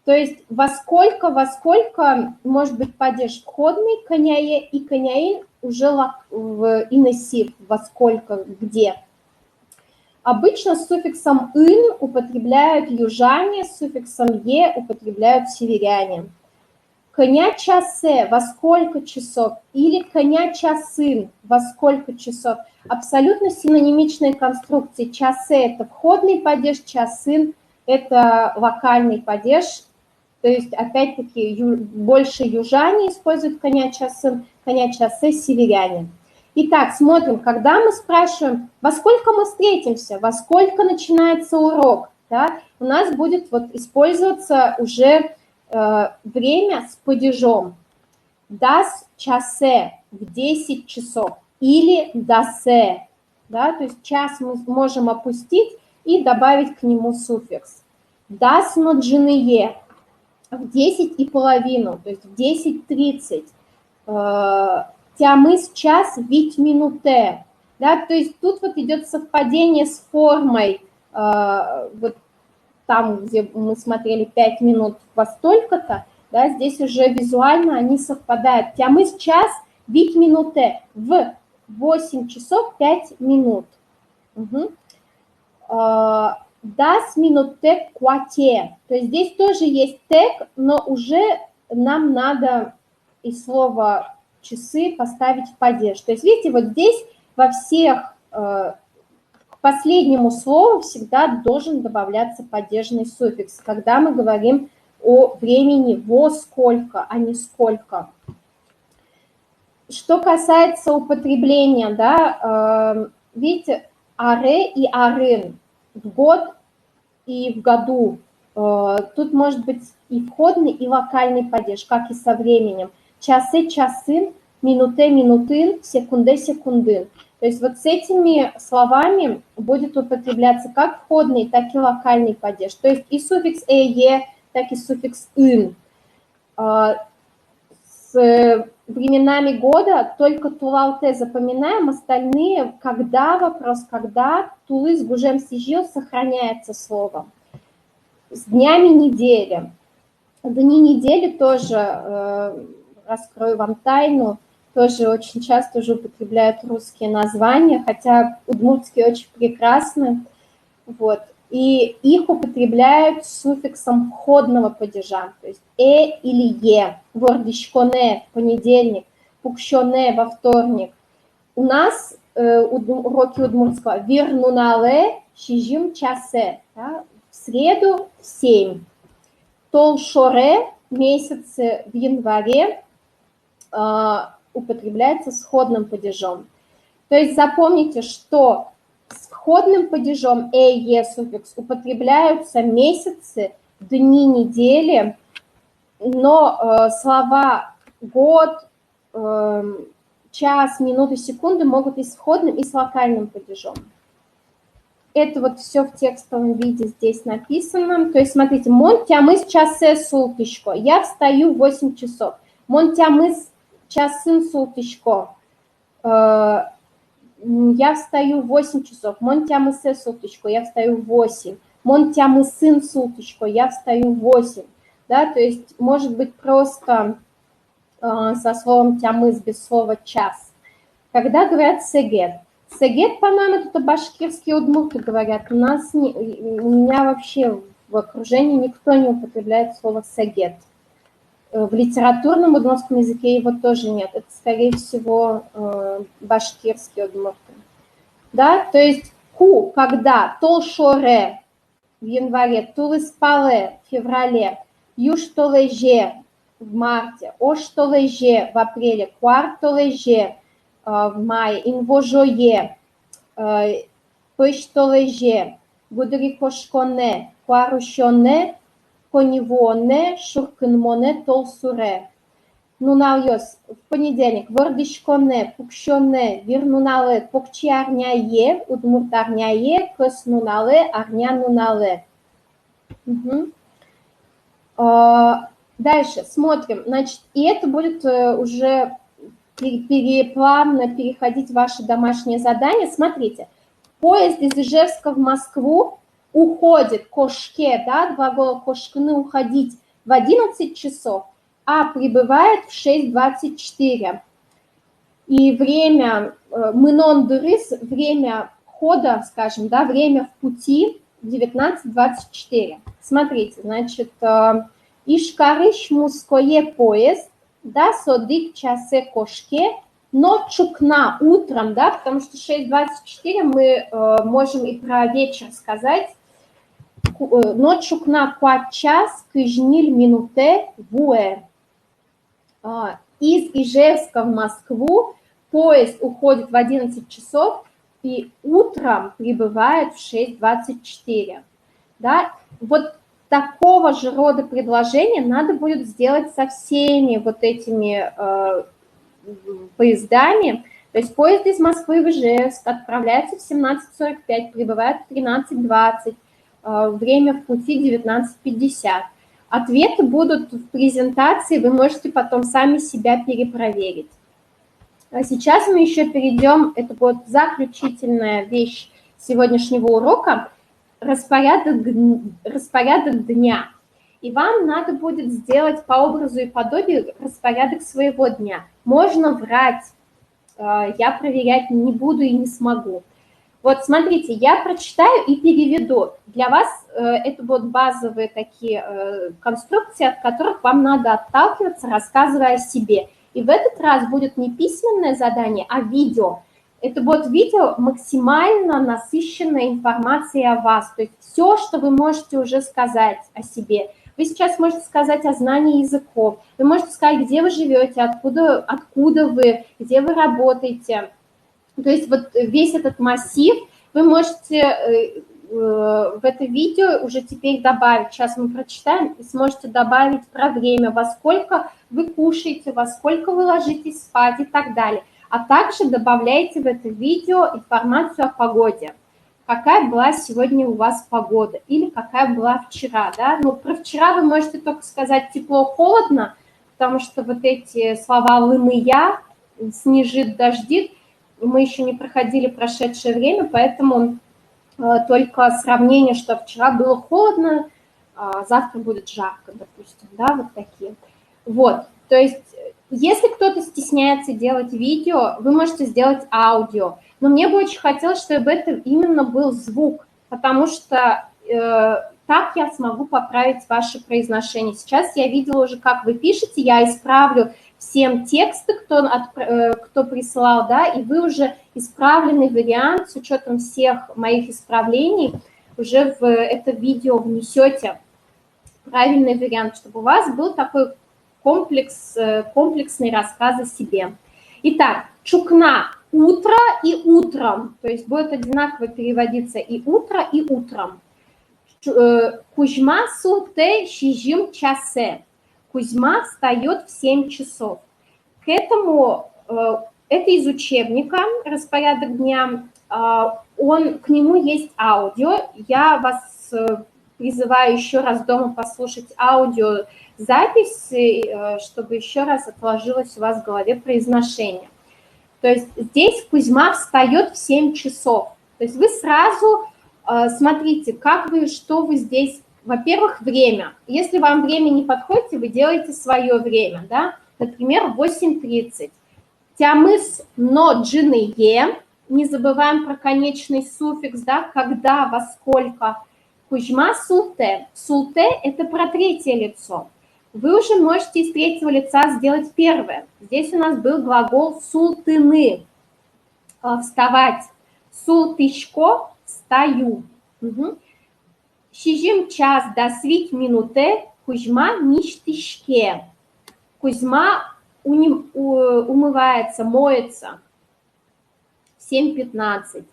То есть во сколько может быть падеж входный, коняе и коняин уже в иносив, во сколько, где. Обычно с суффиксом «ын» употребляют южане, с суффиксом «е» употребляют северяне. Коня часе во сколько часов или коня часын во сколько часов. Абсолютно синонимичные конструкции. Часе – это входный падеж, часын – это вокальный падеж. То есть, опять-таки, больше южане используют коня часын, коня часе северяне. Итак, смотрим, когда мы спрашиваем, во сколько мы встретимся, во сколько начинается урок, да, у нас будет вот использоваться уже время с падежом. Das часе в 10 часов или daсе, да, то есть час мы можем опустить и добавить к нему суффикс. Das ноджиние в 10:30, то есть в 10:30. Тямыс час вить минуте, да, то есть тут вот идет совпадение с формой, вот там, где мы смотрели 5 минут во столько-то, да, здесь уже визуально они совпадают. Тямыс час вить минуте в 8 часов 5 минут. Угу. Das минуте куате, то есть здесь тоже есть тег, но уже нам надо из слова часы поставить в падеж. То есть, видите, вот здесь во всех к последнему слову всегда должен добавляться падежный суффикс, когда мы говорим о времени во сколько, а не сколько. Что касается употребления, да, видите, аре и арын в год и в году. Тут может быть и входный, и вокальный падеж, как и со временем. Часы, часын минуте, минутын, секунде, секундын. То есть вот с этими словами будет употребляться как входный, так и локальный падеж. То есть и суффикс «е», так и суффикс «ын». С временами года только тулалте запоминаем, остальные когда, вопрос когда, тулы с гужем сижил сохраняется слово. С днями недели. Дни недели тоже, раскрою вам тайну, тоже очень часто уже употребляют русские названия, хотя удмуртские очень прекрасны. Вот. И их употребляют с суффиксом входного падежа, то есть или е, вордишконе в понедельник, пукщоне во вторник. У нас уроки удмуртского вирнунале шижим часе, да, в среду в 7. Толшоре месяцы в январе употребляется с входным падежом. То есть запомните, что с входным падежом е суффикс употребляются месяцы, дни недели, но слова год, час, минуты, секунды могут и с входным, и с локальным падежом. Это вот все в текстовом виде здесь написано. То есть смотрите, мон тямыс часе султышко. Я встаю в 8 часов. Мон тямыс часын султышко. Я встаю в 8 часов. Мон тямысе султышко. Я встаю в 8. Мон тямысын султышко. Я встаю в 8. Да, то есть может быть просто со словом тямыс без слова час. Когда говорят сегет. Сегет, по-моему, это башкирские удмурты говорят. У меня вообще в окружении никто не употребляет слово сегет. В литературном удмуртском языке его тоже нет. Это, скорее всего, башкирские удмурты. Да, то есть ку, когда, толшоре в январе, тулыспале в феврале, юштолеже в марте, оштолеже в апреле, квартолеже в мае, инвожое, пыштолеже, гудрикошконе, кварушоне, конивоне, шуркынмоне, толсуре. Нунальос в понедельник, вордишконе, пукшоне, вирнунале, покчи арняе, удмурт арняе, кос нунале, арня нунале. Угу. Дальше смотрим, значит, и это будет уже плавно переходить в ваше домашнее задание. Смотрите, поезд из Ижевска в Москву уходит кошке, да, глагол кошкны уходить в 11 часов, а прибывает в 6:24. И время мынон-дырыс, время хода, скажем, да, время в пути 19:24. Смотрите, значит, ишкарыш муское поезд, да, содик часе кошке, ночукна утром, да, потому что 6:24 мы можем и про вечер сказать. Ночукна куат час кыжниль минуте вуэ. Из Ижевска в Москву поезд уходит в 11 часов и утром прибывает в 6:24. Да, вот такого же рода предложения надо будет сделать со всеми вот этими поездами. То есть поезд из Москвы в Ижевск отправляется в 17:45, прибывает в 13:20, время в пути 19:50. Ответы будут в презентации, вы можете потом сами себя перепроверить. А сейчас мы еще перейдем, это будет заключительная вещь сегодняшнего урока, распорядок дня. И вам надо будет сделать по образу и подобию распорядок своего дня. Можно врать, я проверять не буду и не смогу. Вот смотрите, я прочитаю и переведу. Для вас это будут базовые такие конструкции, от которых вам надо отталкиваться, рассказывая о себе. И в этот раз будет не письменное задание, а видео. Это будет видео максимально насыщенной информацией о вас. То есть все, что вы можете уже сказать о себе. Вы сейчас можете сказать о знании языков. Вы можете сказать, где вы живете, откуда вы, где вы работаете. То есть вот весь этот массив вы можете в это видео уже теперь добавить, сейчас мы прочитаем, и сможете добавить про время, во сколько вы кушаете, во сколько вы ложитесь спать и так далее. А также добавляйте в это видео информацию о погоде. Какая была сегодня у вас погода или какая была вчера, да? Ну, про вчера вы можете только сказать тепло-холодно, потому что вот эти слова «лыны-я», «снежит», «дождит», мы еще не проходили прошедшее время, поэтому только сравнение, что вчера было холодно, а завтра будет жарко, допустим, да, вот такие. Вот, то есть, если кто-то стесняется делать видео, вы можете сделать аудио, но мне бы очень хотелось, чтобы это именно был звук, потому что так я смогу поправить ваше произношение. Сейчас я видела уже, как вы пишете, я исправлю всем тексты, кто присылал, да, и вы уже исправленный вариант с учетом всех моих исправлений уже в это видео внесете правильный вариант, чтобы у вас был такой комплексный рассказ о себе. Итак, чукна – утро и утром, то есть будет одинаково переводиться и утро, и утром. Кузьма суте шижим часе. Кузьма встает в 7 часов. К этому, это из учебника «Распорядок дня», к нему есть аудио. Я вас призываю еще раз дома послушать аудиозапись, чтобы еще раз отложилось у вас в голове произношение. То есть здесь Кузьма встает в 7 часов. То есть вы сразу смотрите, что вы здесь. Во-первых, время. Если вам время не подходит, вы делаете свое время, да? Например, 8:30. Тямыс но джины е. Не забываем про конечный суффикс, да? Когда, во сколько. Кузьма султе. Султе – это про третье лицо. Вы уже можете из третьего лица сделать первое. Здесь у нас был глагол султыны. Вставать. Султышко – встаю. Угу. Шижим час да свить минуте, Кузьма ништышке. Кузьма умывается, моется в 7:15.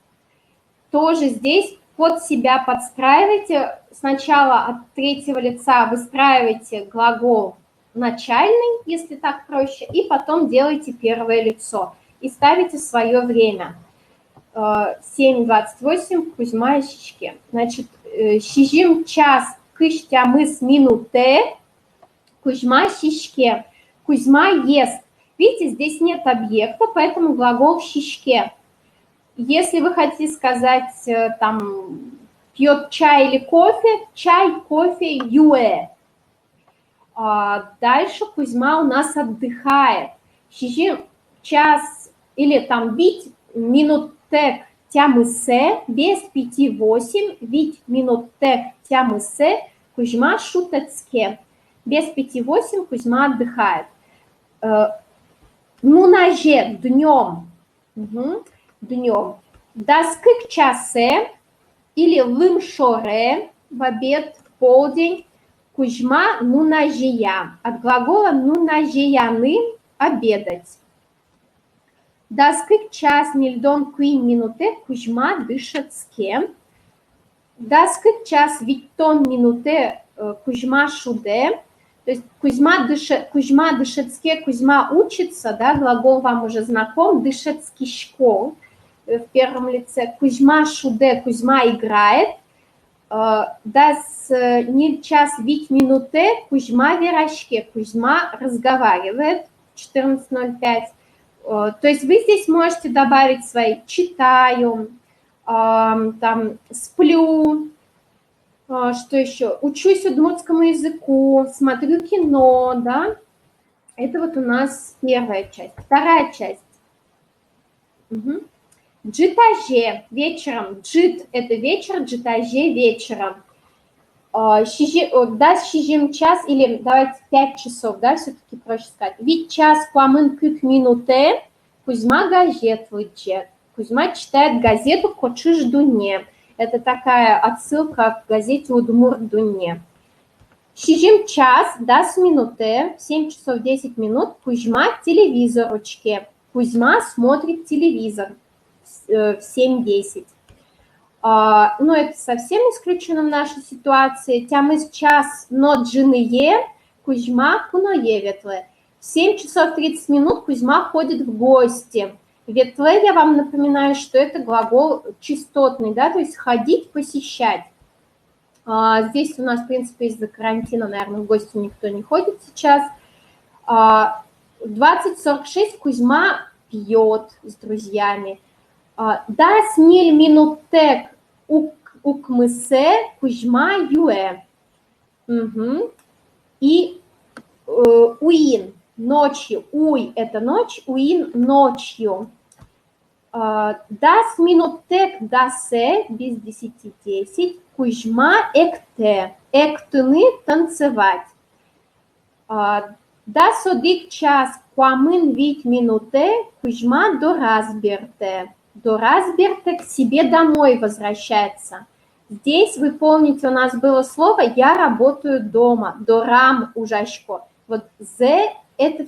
Тоже здесь под себя подстраивайте. Сначала от третьего лица выстраивайте глагол начальный, если так проще, и потом делайте первое лицо и ставите свое время. 7:28, Кузьма и Щичке. Значит, шижим час кыштямыс минуте, Кузьма Щичке. Кузьма ест. Видите, здесь нет объекта, поэтому глагол щичке. Если вы хотите сказать, там, пьет чай или кофе, чай, кофе, юэ. Дальше Кузьма у нас отдыхает. Шижим час или там бить минуттек тямысе, без 5-8, бить минуттек тямысе, Кузьма шутецке. Без 5-8 Кузьма отдыхает. Нунаже днем. Днем. Даскык часе или лымшоре в обед, в полдень. Кузьма нунажия. От глагола нунажияны обедать. Даскык час нильдон куин минуте Кузьма дышецке. Даскык час виттон минуте Кузьма шуде. То есть Кузьма дышецке, Кузьма учится, да, глагол вам уже знаком, дышецкий школ в первом лице. Кузьма шуде, Кузьма играет. Дас ниль час вить минуте, Кузьма верашке, Кузьма разговаривает в 14:05. То есть вы здесь можете добавить свои читаю, там сплю, что еще? Учусь удмуртскому языку, смотрю кино, да? Это вот у нас первая часть. Вторая часть. Джитаже вечером. Джит – это вечер, джитаже – вечером. Да, шижим час, или давайте 5 часов, да, все-таки проще сказать. Ведь час куамын кюк минуте, Кузьма газету чет. Кузьма читает газету Кочиш Дуне. Это такая отсылка к газете Удмурт Дуне. Шижим час, дас минуте, 7 часов 10 минут, Кузьма телевизорочке. Кузьма смотрит телевизор в 7:10. Но это совсем исключено в нашей ситуации. Тямыз час ноджиные, Кузьма куное ветле. В 7 часов 30 минут Кузьма ходит в гости. Ветле, я вам напоминаю, что это глагол частотный, да, то есть ходить, посещать. Здесь у нас, в принципе, из-за карантина, наверное, в гости никто не ходит сейчас. 20:46 Кузьма пьет с друзьями. Das nil minutek укмысе Кузьма юэ. И уин ночью. Уй – это ночь, уин – ночью. Das minutek дасе без 10:10 Кузьма экте. Эктыны – танцевать. Das одик час куамын вить минуте Кузьма до разберте. До разберте к себе домой возвращается. Здесь, вы помните, у нас было слово «я работаю дома», «дорам ужашко». Вот «зе» – это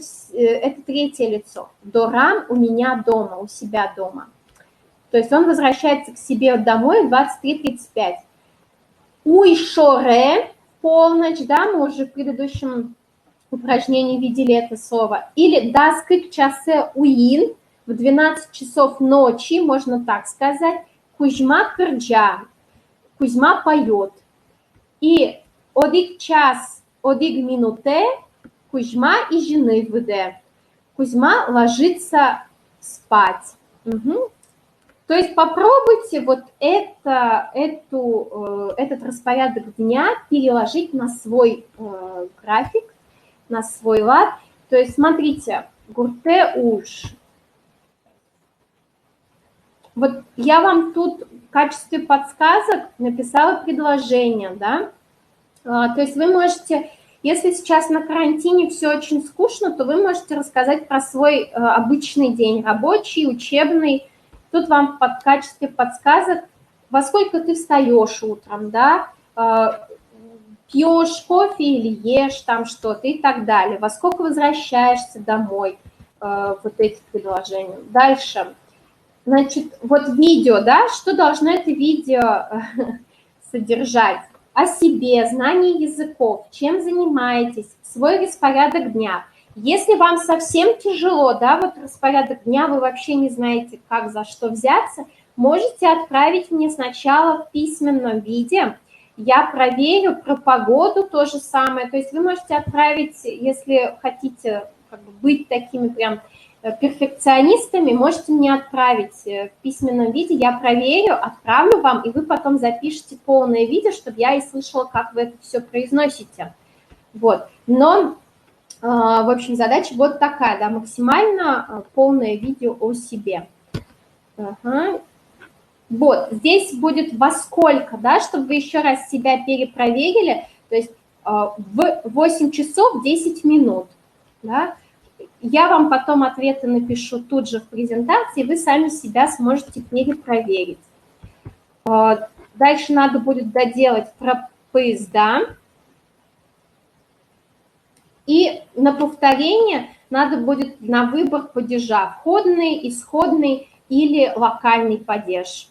третье лицо. «Дорам» у меня дома, у себя дома. То есть он возвращается к себе домой в 23:35. Уйшоре – полночь, да, мы уже в предыдущем упражнении видели это слово. Или «даскык часе уин» – в 12 часов ночи, можно так сказать, Кузьма кырджа. Кузьма поет. И одик час, одик минуте, Кузьма и жены выде. Кузьма ложится спать. То есть попробуйте вот этот распорядок дня переложить на свой график, на свой лад. То есть смотрите, гурте уж. Вот я вам тут в качестве подсказок написала предложение, да, то есть вы можете, если сейчас на карантине все очень скучно, то вы можете рассказать про свой обычный день, рабочий, учебный. Тут вам в качестве подсказок, во сколько ты встаешь утром, да, пьешь кофе или ешь там что-то и так далее, во сколько возвращаешься домой, вот эти предложения. Дальше. Значит, вот видео, да, что должно это видео содержать? О себе, знании языков, чем занимаетесь, свой распорядок дня. Если вам совсем тяжело, да, вот распорядок дня, вы вообще не знаете, как, за что взяться, можете отправить мне сначала в письменном виде. Я проверю про погоду то же самое. То есть вы можете отправить, если хотите как бы быть такими прям перфекционистами, можете мне отправить в письменном виде, я проверю, отправлю вам, и вы потом запишите полное видео, чтобы я и слышала, как вы это все произносите. Вот. Но, в общем, задача вот такая, да, максимально полное видео о себе. Ага. Вот, здесь будет во сколько, да, чтобы вы еще раз себя перепроверили, то есть в 8 часов 10 минут, да. Я вам потом ответы напишу тут же в презентации, вы сами себя сможете перепроверить. Дальше надо будет доделать про поезда. И на повторение надо будет на выбор падежа: входный, исходный или локальный падеж.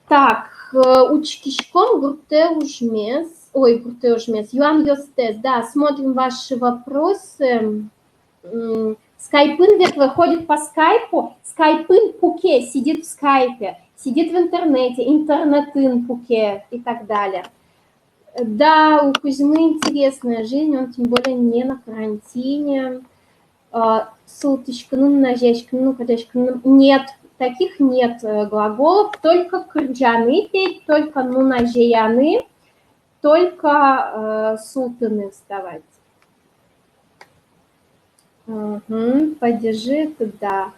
Так, учкишком гурте ужмес. Ой, гурте ужмес. Юан Йостес. Да, смотрим ваши вопросы. Скайпын вет выходит по скайпу. Скайпын пуке сидит в скайпе, сидит в интернете, интернетын пуке и так далее. Да, у Кузьмы интересная жизнь, он тем более не на карантине. Суточка, ну, ножечка, ну, подачка, ну, нет, таких нет глаголов, только кырджаны петь, только ну, ножеяны, только сутаны вставать. Падежи туда.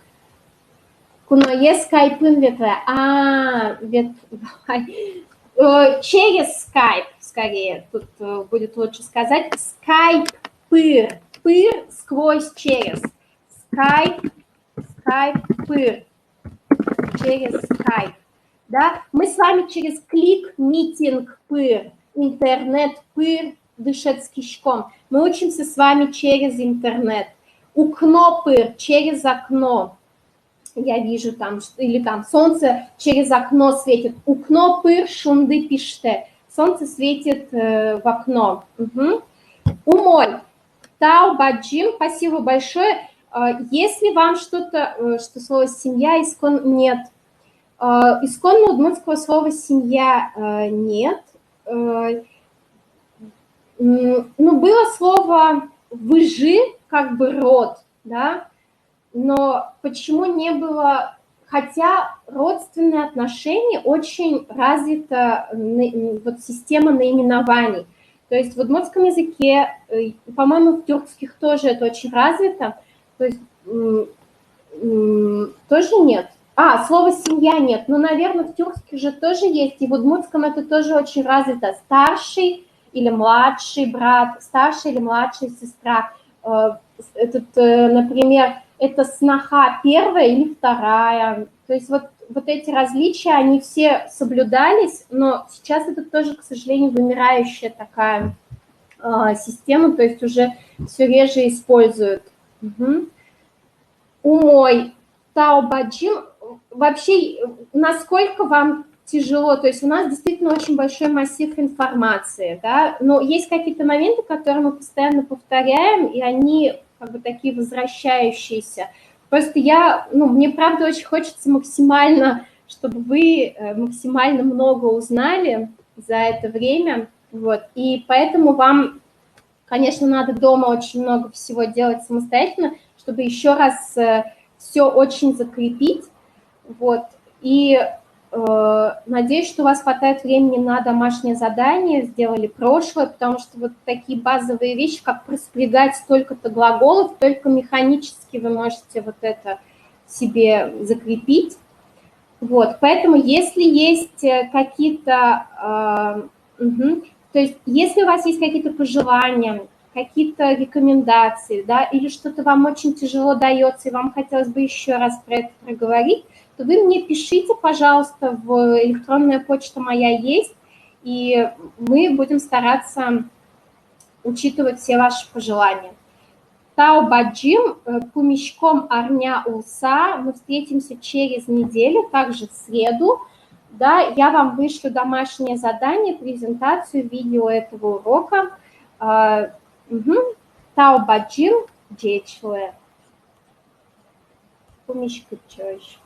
Куное скайпын ветре. Через скайп, скорее, тут будет лучше сказать. Скайп-пыр. Пыр сквозь через. Скайп-пыр. Через скайп. Да? Мы с вами через клик, митинг, пыр, интернет, пыр, дышать с кишком. Мы учимся с вами через интернет. Укно, пыр, через окно. я вижу там, или там солнце через окно светит. Укно пыр шунды пиште. Солнце светит в окно. Угу. Умой. Тау баджим. Спасибо большое. Если вам что-то, что слово семья, искон нет. Исконно удмуртского слова семья нет. Ну, было слово выжи, как бы род, да, но почему не было, хотя родственные отношения очень развита, вот система наименований. То есть в удмуртском языке, по-моему, в тюркских тоже это очень развито, то есть тоже нет. Слово «семья» нет, но, наверное, в тюркских же тоже есть, и в удмуртском это тоже очень развито. Старший или младший брат, старшая или младшая сестра. Например, это сноха первая или вторая. То есть вот эти различия, они все соблюдались, но сейчас это тоже, к сожалению, вымирающая такая система, то есть уже все реже используют. Угу. Умой, таобаджим. Вообще, насколько вам тяжело, то есть у нас действительно очень большой массив информации, да, но есть какие-то моменты, которые мы постоянно повторяем, и они как бы такие возвращающиеся. Просто мне правда очень хочется максимально, чтобы вы максимально много узнали за это время, вот, и поэтому вам, конечно, надо дома очень много всего делать самостоятельно, чтобы еще раз все очень закрепить, вот, и надеюсь, что у вас хватает времени на домашнее задание, сделали прошлое, потому что вот такие базовые вещи, как распрягать столько-то глаголов, только механически вы можете вот это себе закрепить. Вот, поэтому если есть какие-то, то есть если у вас есть какие-то пожелания, какие-то рекомендации, да, или что-то вам очень тяжело дается, и вам хотелось бы еще раз про это проговорить, то вы мне пишите, пожалуйста, электронная почта моя есть, и мы будем стараться учитывать все ваши пожелания. Тау баджим, пумичком арня улса. Мы встретимся через неделю, также в среду. Да, я вам вышлю домашнее задание, презентацию, видео этого урока. Тау баджим, джечле. Пумичка чёрч.